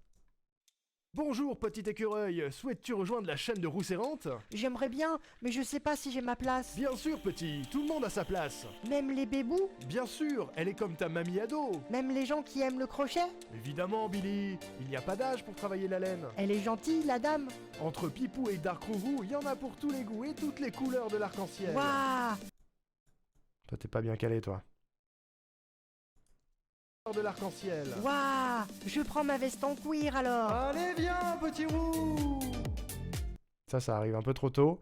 Bonjour petit écureuil, souhaites-tu rejoindre la chaîne de Rousse Errante? J'aimerais bien, mais je sais pas si j'ai ma place. Bien sûr petit, tout le monde a sa place. Même les bébous, Bien sûr, elle est comme ta mamie ado. même les gens qui aiment le crochet. Évidemment Billy, il n'y a pas d'âge pour travailler la laine. Elle est gentille, la dame. Entre Pipou et Dark Rouvou, il y en a pour tous les goûts et toutes les couleurs de l'arc-en-ciel. Waouh! Toi, t'es pas bien calé, toi. De l'arc-en-ciel. Waouh! Je prends ma veste en cuir alors. Allez viens petit roux. Ça arrive un peu trop tôt.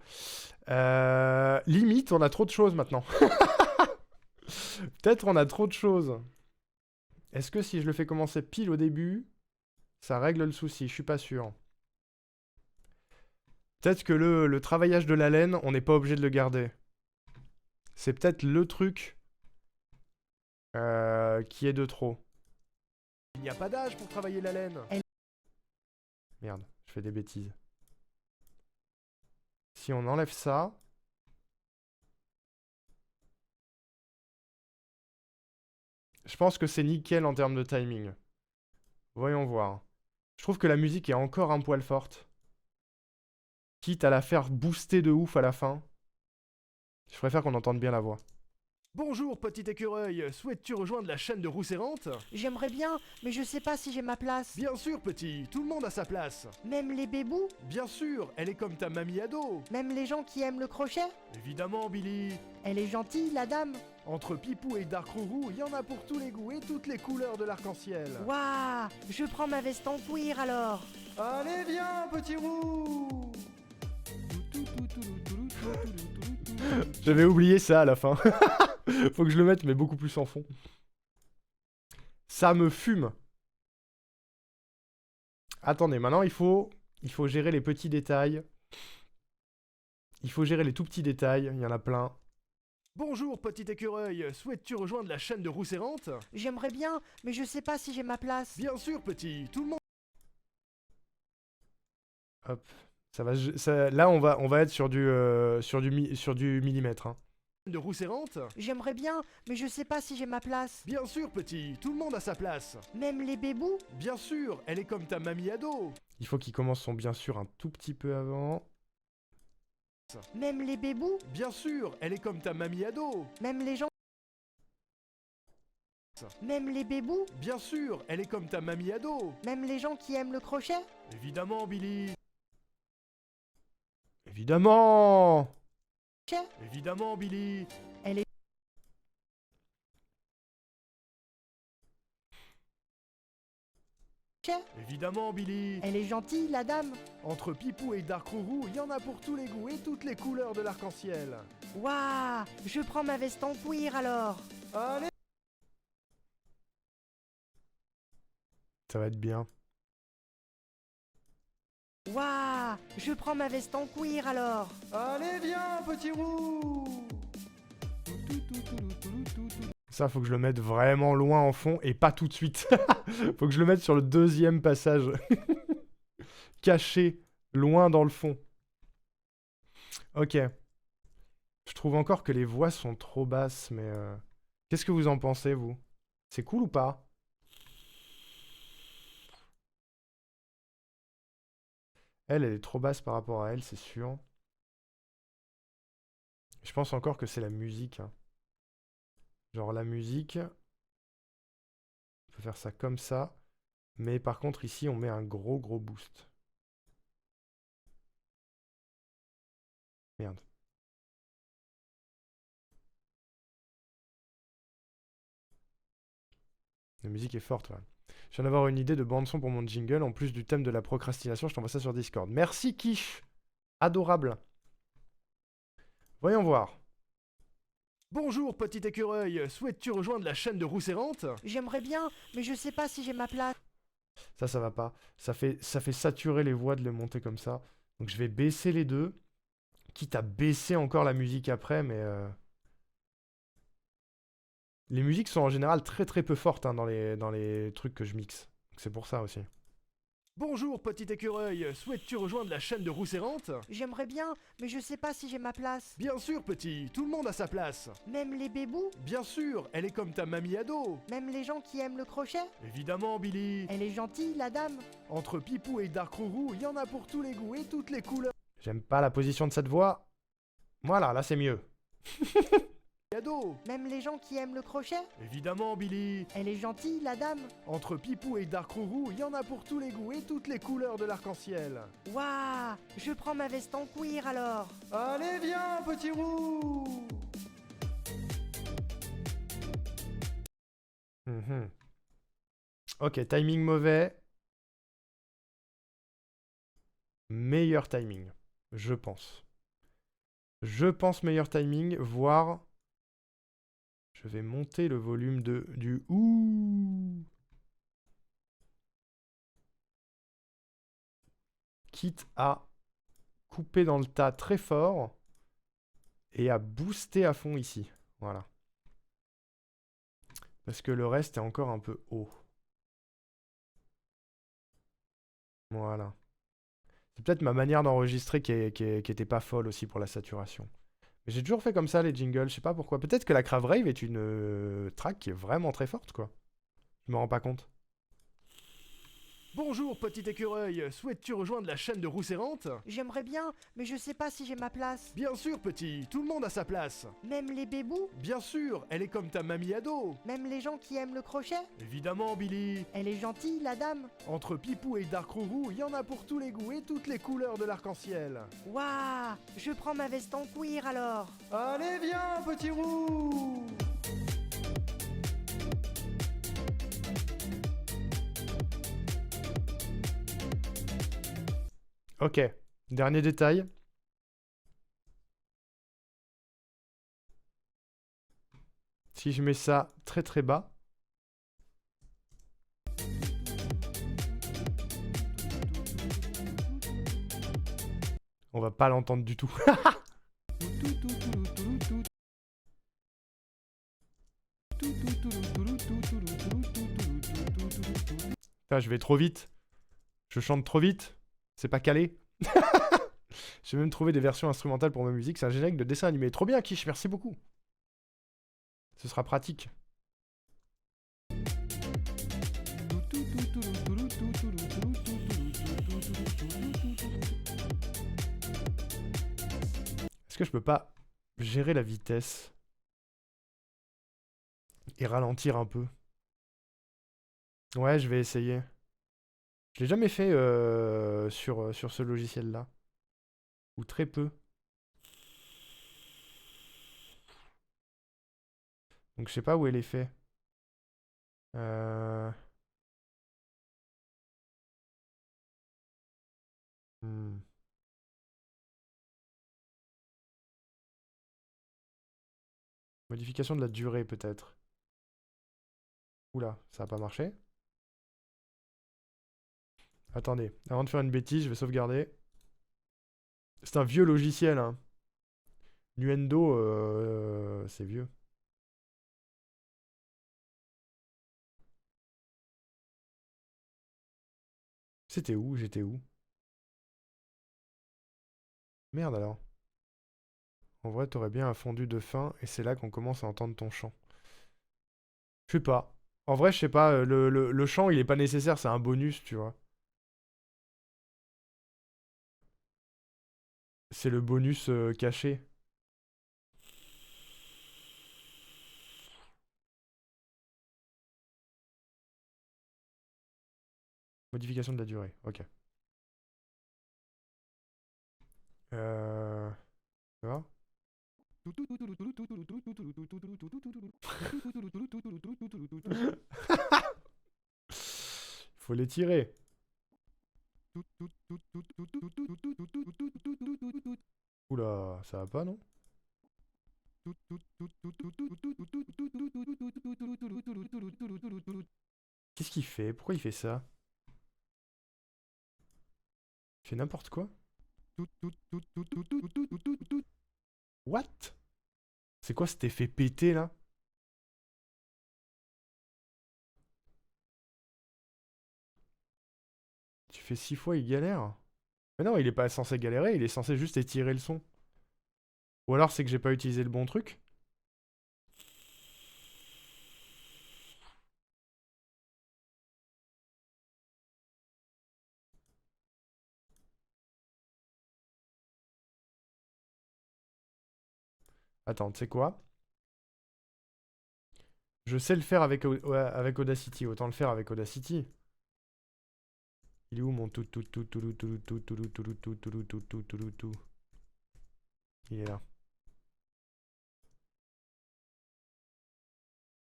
Limite, on a trop de choses maintenant. Peut-être on a trop de choses. Est-ce que si je le fais commencer pile au début, ça règle le souci? Je suis pas sûr. Peut-être que le travaillage de la laine, on n'est pas obligé de le garder. C'est peut-être le truc qui est de trop. Il n'y a pas d'âge pour travailler la laine. Merde, je fais des bêtises. Si on enlève ça... Je pense que c'est nickel en termes de timing. Voyons voir. Je trouve que la musique est encore un poil forte. Quitte à la faire booster de ouf à la fin. Je préfère qu'on entende bien la voix. Bonjour petit écureuil, souhaites-tu rejoindre la chaîne de Rousse Errante? J'aimerais bien, mais je sais pas si j'ai ma place. Bien sûr petit, tout le monde a sa place. Même les bébous, Bien sûr, elle est comme ta mamie ado. même les gens qui aiment le crochet. Évidemment Billy. Elle est gentille, la dame. Entre Pipou et Dark Rouvou, il y en a pour tous les goûts et toutes les couleurs de l'arc-en-ciel. Waouh! Je prends ma veste en cuir alors. Allez viens petit roux. J'avais oublié ça à la fin. Faut que je le mette, mais beaucoup plus en fond. Ça me fume. Attendez, maintenant il faut gérer les petits détails. Il faut gérer les tout petits détails, il y en a plein. Bonjour petit écureuil, souhaites-tu rejoindre la chaîne de Rousse Errante? J'aimerais bien, mais je sais pas si j'ai ma place. Bien sûr petit, tout le monde... Hop. Là, on va être sur du millimètre. Hein. De Rousse Errante? J'aimerais bien, mais je sais pas si j'ai ma place. Bien sûr petit, tout le monde a sa place. Même les bébous, Bien sûr, elle est comme ta mamie ado. Il faut qu'il commence son bien sûr un tout petit peu avant. même les bébous, Bien sûr, elle est comme ta mamie ado. même les gens... Même les bébous, Bien sûr, elle est comme ta mamie ado. même les gens qui aiment le crochet. Évidemment Billy. Évidemment! Évidemment Billy. Elle est... Évidemment, Billy. Elle est gentille, la dame. Entre Pipou et Dark Rourou, il y en a pour tous les goûts et toutes les couleurs de l'arc-en-ciel. Waouh, je prends ma veste en cuir alors. Allez. Ça va être bien. Waouh, je prends ma veste en cuir alors. Allez, viens, petit roux. Ça, faut que je le mette vraiment loin en fond et pas tout de suite. Faut que je le mette sur le deuxième passage. Caché, loin dans le fond. Ok. Je trouve encore que les voix sont trop basses, mais... Qu'est-ce que vous en pensez, vous? C'est cool ou pas? Elle est trop basse par rapport à elle, c'est sûr. Je pense encore que c'est la musique, hein. Genre la musique, on peut faire ça comme ça. Mais par contre ici on met un gros boost. Merde. La musique est forte là. Je viens d'avoir une idée de bande-son pour mon jingle. En plus du thème de la procrastination, je t'envoie ça sur Discord. Merci Quiche. Adorable. Voyons voir. Bonjour petit écureuil, souhaites-tu rejoindre la chaîne de Rousserrante? J'aimerais bien, mais je sais pas si j'ai ma place. Ça va pas. Ça fait saturer les voix de les monter comme ça. Donc je vais baisser les deux. Quitte à baisser encore la musique après, mais... Les musiques sont en général très peu fortes hein, dans les trucs que je mixe. C'est pour ça aussi. Bonjour petit écureuil, souhaites-tu rejoindre la chaîne de Rousserrante? J'aimerais bien, mais je sais pas si j'ai ma place. Bien sûr petit, tout le monde a sa place. Même les bébous? Bien sûr, elle est comme ta mamie ado. Même les gens qui aiment le crochet? Évidemment Billy. Elle est gentille, la dame. Entre Pipou et Dark Rourou, il y en a pour tous les goûts et toutes les couleurs. J'aime pas la position de cette voix. Voilà, là c'est mieux. Ado. Même les gens qui aiment le crochet? Évidemment Billy. Elle est gentille, la dame. Entre Pipou et Dark Rourou, il y en a pour tous les goûts et toutes les couleurs de l'arc-en-ciel. Waouh, je prends ma veste en cuir alors. Allez, viens, petit roux. Ok, timing mauvais. Meilleur timing, je pense. Je pense meilleur timing, voire... Je vais monter le volume du ouh. Quitte à couper dans le tas très fort et à booster à fond ici. Voilà. Parce que le reste est encore un peu haut. Voilà. C'est peut-être ma manière d'enregistrer qui était pas folle aussi pour la saturation. Mais j'ai toujours fait comme ça les jingles, je sais pas pourquoi. Peut-être que la Crave Rave est une track qui est vraiment très forte quoi. Je me rends pas compte. Bonjour petit écureuil, souhaites-tu rejoindre la chaîne de Rousserrante? J'aimerais bien, mais je sais pas si j'ai ma place. Bien sûr petit, tout le monde a sa place. Même les bébous? Bien sûr, elle est comme ta mamie ado. Même les gens qui aiment le crochet? Évidemment Billy. Elle est gentille, la dame. Entre Pipou et Dark Rourou, il y en a pour tous les goûts et toutes les couleurs de l'arc-en-ciel. Waouh, je prends ma veste en cuir alors. Allez, viens, petit roux. Ok, dernier détail. Si je mets ça très bas. On va pas l'entendre du tout. Ah, je vais trop vite. Je chante trop vite. C'est pas calé. J'ai même trouvé des versions instrumentales pour ma musique. C'est un générique de dessin animé. Trop bien, Kish. Merci beaucoup. Ce sera pratique. Est-ce que je peux pas gérer la vitesse et ralentir un peu? Ouais, je vais essayer. Je l'ai jamais fait sur ce logiciel-là. Ou très peu. Donc je sais pas où est l'effet. Hmm. Modification de la durée, peut-être. Oula, ça a pas marché. Attendez, avant de faire une bêtise, je vais sauvegarder. C'est un vieux logiciel, hein. Nuendo, c'est vieux. C'était où? J'étais où? Merde alors. En vrai, t'aurais bien un fondu de fin, et c'est là qu'on commence à entendre ton chant. Je sais pas. En vrai, je sais pas, le chant, il est pas nécessaire, c'est un bonus, tu vois. C'est le bonus caché. Modification de la durée, ok. Ça va? Faut les tirer. Oula, ça va pas, non? Qu'est-ce qu'il fait? Pourquoi il fait ça? Il fait n'importe quoi? What? C'est quoi cet effet pété, là? Tu fais 6 fois, il galère? Mais non, il est pas censé galérer, il est censé juste étirer le son. Ou alors c'est que j'ai pas utilisé le bon truc? Attends, tu sais quoi? Je sais le faire avec, ouais, avec Audacity, autant le faire avec Audacity. Il est où mon tout? Il est là.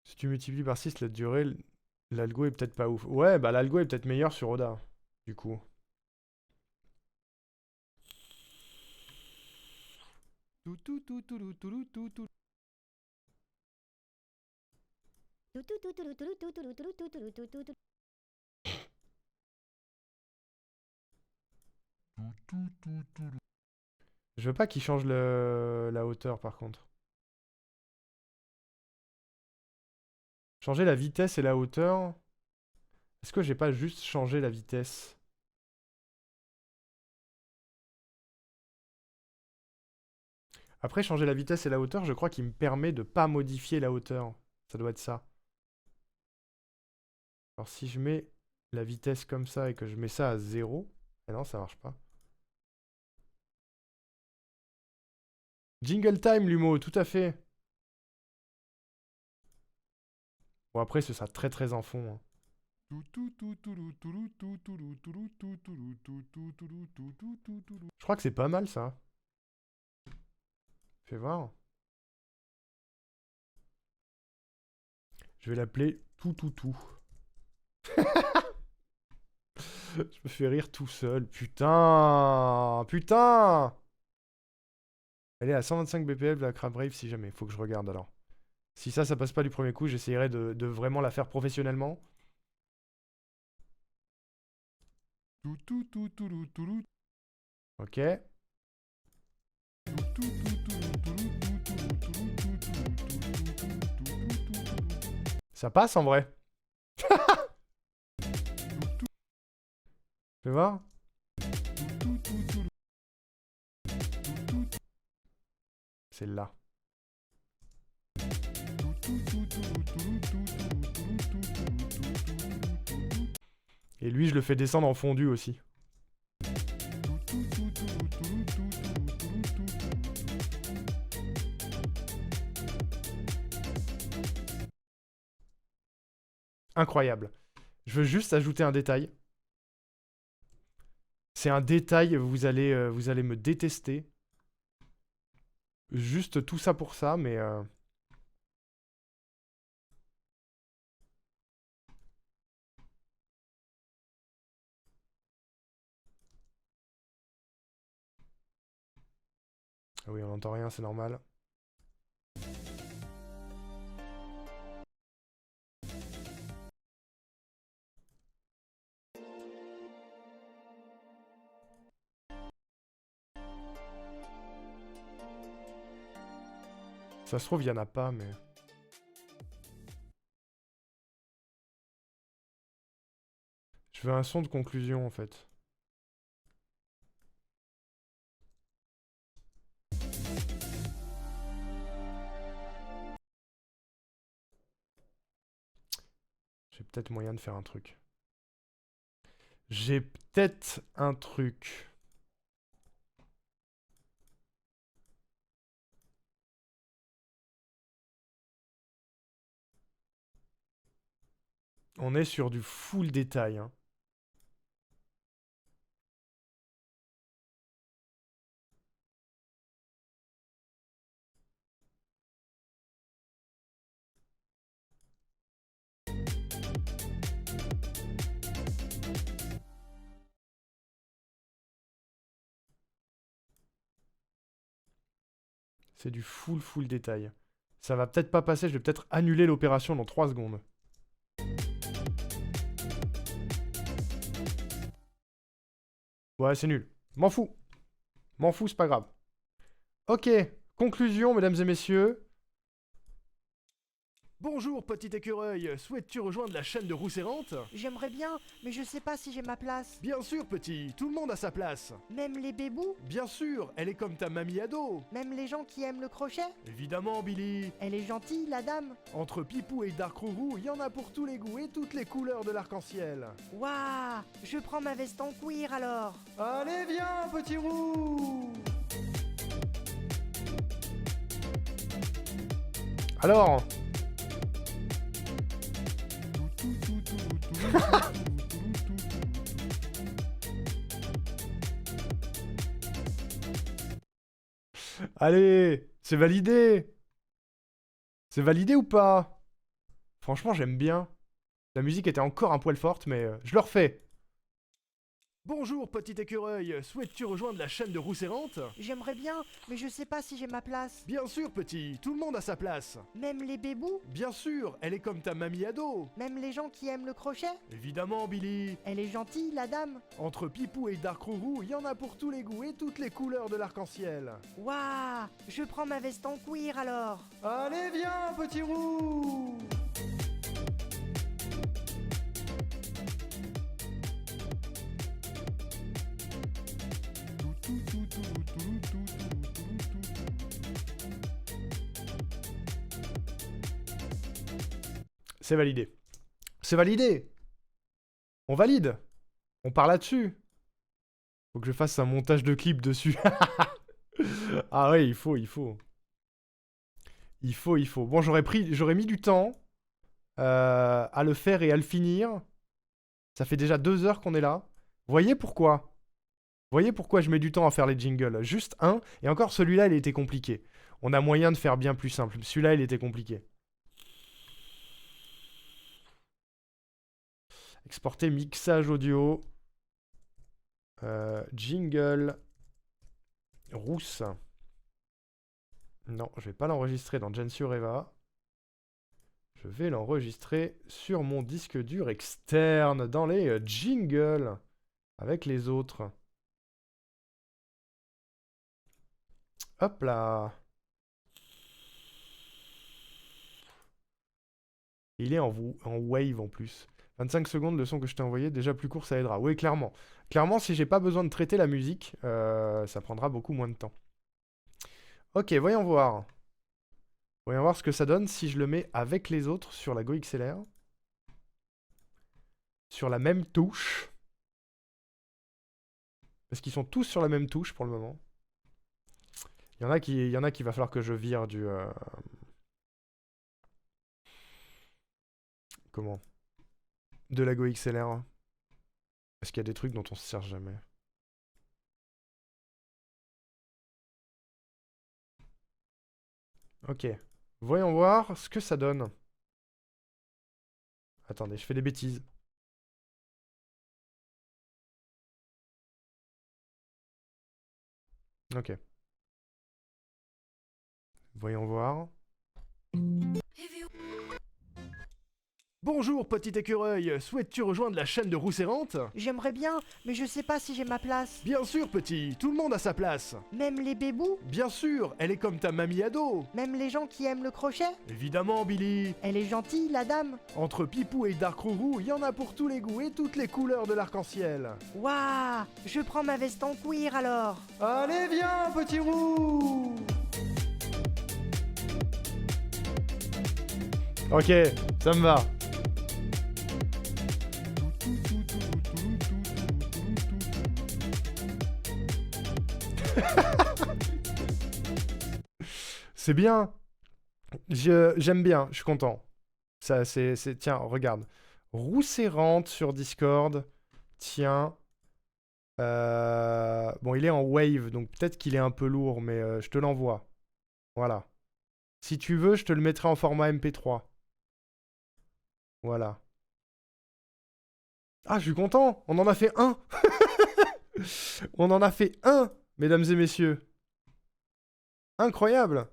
Si tu multiplies par 6 la durée, l'algo est peut-être pas ouf. Ouais, bah l'algo est peut-être meilleur sur Oda, du coup. Je veux pas qu'il change la hauteur par contre. Changer la vitesse et la hauteur. Est-ce que j'ai pas juste changé la vitesse? Après, changer la vitesse et la hauteur, je crois qu'il me permet de pas modifier la hauteur. Ça doit être ça. Alors si je mets la vitesse comme ça et que je mets ça à 0... Ah non, ça marche pas. Jingle time, Lumo, tout à fait. Bon, après, ce sera très très en fond, hein. Je crois que c'est pas mal, ça. Fais voir. Je vais l'appeler tout. Je me fais rire tout seul. Putain! Putain! Elle est à 125 BPM, la Crab Brave, si jamais. Faut que je regarde, alors. Si ça passe pas du premier coup, j'essayerai de vraiment la faire professionnellement. Ok. Ça passe en vrai. Fais voir. C'est là. Et lui, je le fais descendre en fondu aussi. Incroyable. Je veux juste ajouter un détail. C'est un détail, vous allez me détester. Juste tout ça pour ça, mais... Ah oui, on n'entend rien, c'est normal. Ça se trouve, il n'y en a pas, mais... Je veux un son de conclusion, en fait. J'ai peut-être moyen de faire un truc. J'ai peut-être un truc. On est sur du full détail, hein. C'est du full détail. Ça va peut-être pas passer, je vais peut-être annuler l'opération dans 3 secondes. Ouais, c'est nul. M'en fous. M'en fous, c'est pas grave. Ok, conclusion, mesdames et messieurs. Bonjour, petit écureuil. Souhaites-tu rejoindre la chaîne de Rousse Errante? J'aimerais bien, mais je sais pas si j'ai ma place. Bien sûr, petit. Tout le monde a sa place. Même les bébous? Bien sûr, elle est comme ta mamie ado. Même les gens qui aiment le crochet? Évidemment, Billy. Elle est gentille, la dame. Entre Pipou et Dark Rourou, il y en a pour tous les goûts et toutes les couleurs de l'arc-en-ciel. Waouh! Je prends ma veste en cuir alors. Allez, viens, petit roux. Alors, allez, c'est validé. C'est validé ou pas? Franchement, j'aime bien. La musique était encore un poil forte, mais je le refais. Bonjour, petit écureuil. Souhaites-tu rejoindre la chaîne de Rousse Errante? J'aimerais bien, mais je sais pas si j'ai ma place. Bien sûr, petit. Tout le monde a sa place. Même les bébous? Bien sûr, elle est comme ta mamie ado. Même les gens qui aiment le crochet? Évidemment, Billy. Elle est gentille, la dame. Entre Pipou et Dark Rourou, il y en a pour tous les goûts et toutes les couleurs de l'arc-en-ciel. Waouh! Je prends ma veste en cuir alors. Allez, viens, petit roux. C'est validé. C'est validé. On valide. On part là-dessus. Faut que je fasse un montage de clip dessus. Ah ouais, il faut. Bon, j'aurais mis du temps à le faire et à le finir. Ça fait déjà 2 heures qu'on est là. Voyez pourquoi je mets du temps à faire les jingles. Juste un. Et encore, celui-là, il était compliqué. On a moyen de faire bien plus simple. Celui-là, il était compliqué. Exporter mixage audio. Jingle. Rousse. Non, je vais pas l'enregistrer dans Gensureva. Je vais l'enregistrer sur mon disque dur externe, dans les jingles, avec les autres. Hop là. Il est en wave en plus. 25 secondes, le son que je t'ai envoyé, déjà plus court, ça aidera. Oui, clairement. Clairement, si j'ai pas besoin de traiter la musique, ça prendra beaucoup moins de temps. Ok, voyons voir. Voyons voir ce que ça donne si je le mets avec les autres sur la Go XLR. Sur la même touche. Parce qu'ils sont tous sur la même touche pour le moment. Il y en a qui va falloir que je vire du... Comment? De la Go XLR. Parce qu'il y a des trucs dont on se sert jamais. Ok. Voyons voir ce que ça donne. Attendez, je fais des bêtises. Ok. Voyons voir. Bonjour petit écureuil, souhaites-tu rejoindre la chaîne de Rousse Errante? J'aimerais bien, mais je sais pas si j'ai ma place. Bien sûr petit, tout le monde a sa place. Même les bébous? Bien sûr, elle est comme ta mamie ado. Même les gens qui aiment le crochet? Évidemment Billy. Elle est gentille, la dame. Entre Pipou et Dark Rourou, il y en a pour tous les goûts et toutes les couleurs de l'arc-en-ciel. Waouh! Je prends ma veste en cuir alors. Allez, viens, petit roux! Ok, ça me va. C'est bien. J'aime bien, je suis content. Ça, tiens, regarde. Rousse Errante sur Discord. Tiens. Bon, il est en wave, donc peut-être qu'il est un peu lourd, mais je te l'envoie. Voilà. Si tu veux, je te le mettrai en format MP3. Voilà. Ah, je suis content. On en a fait un. On en a fait un, mesdames et messieurs. Incroyable.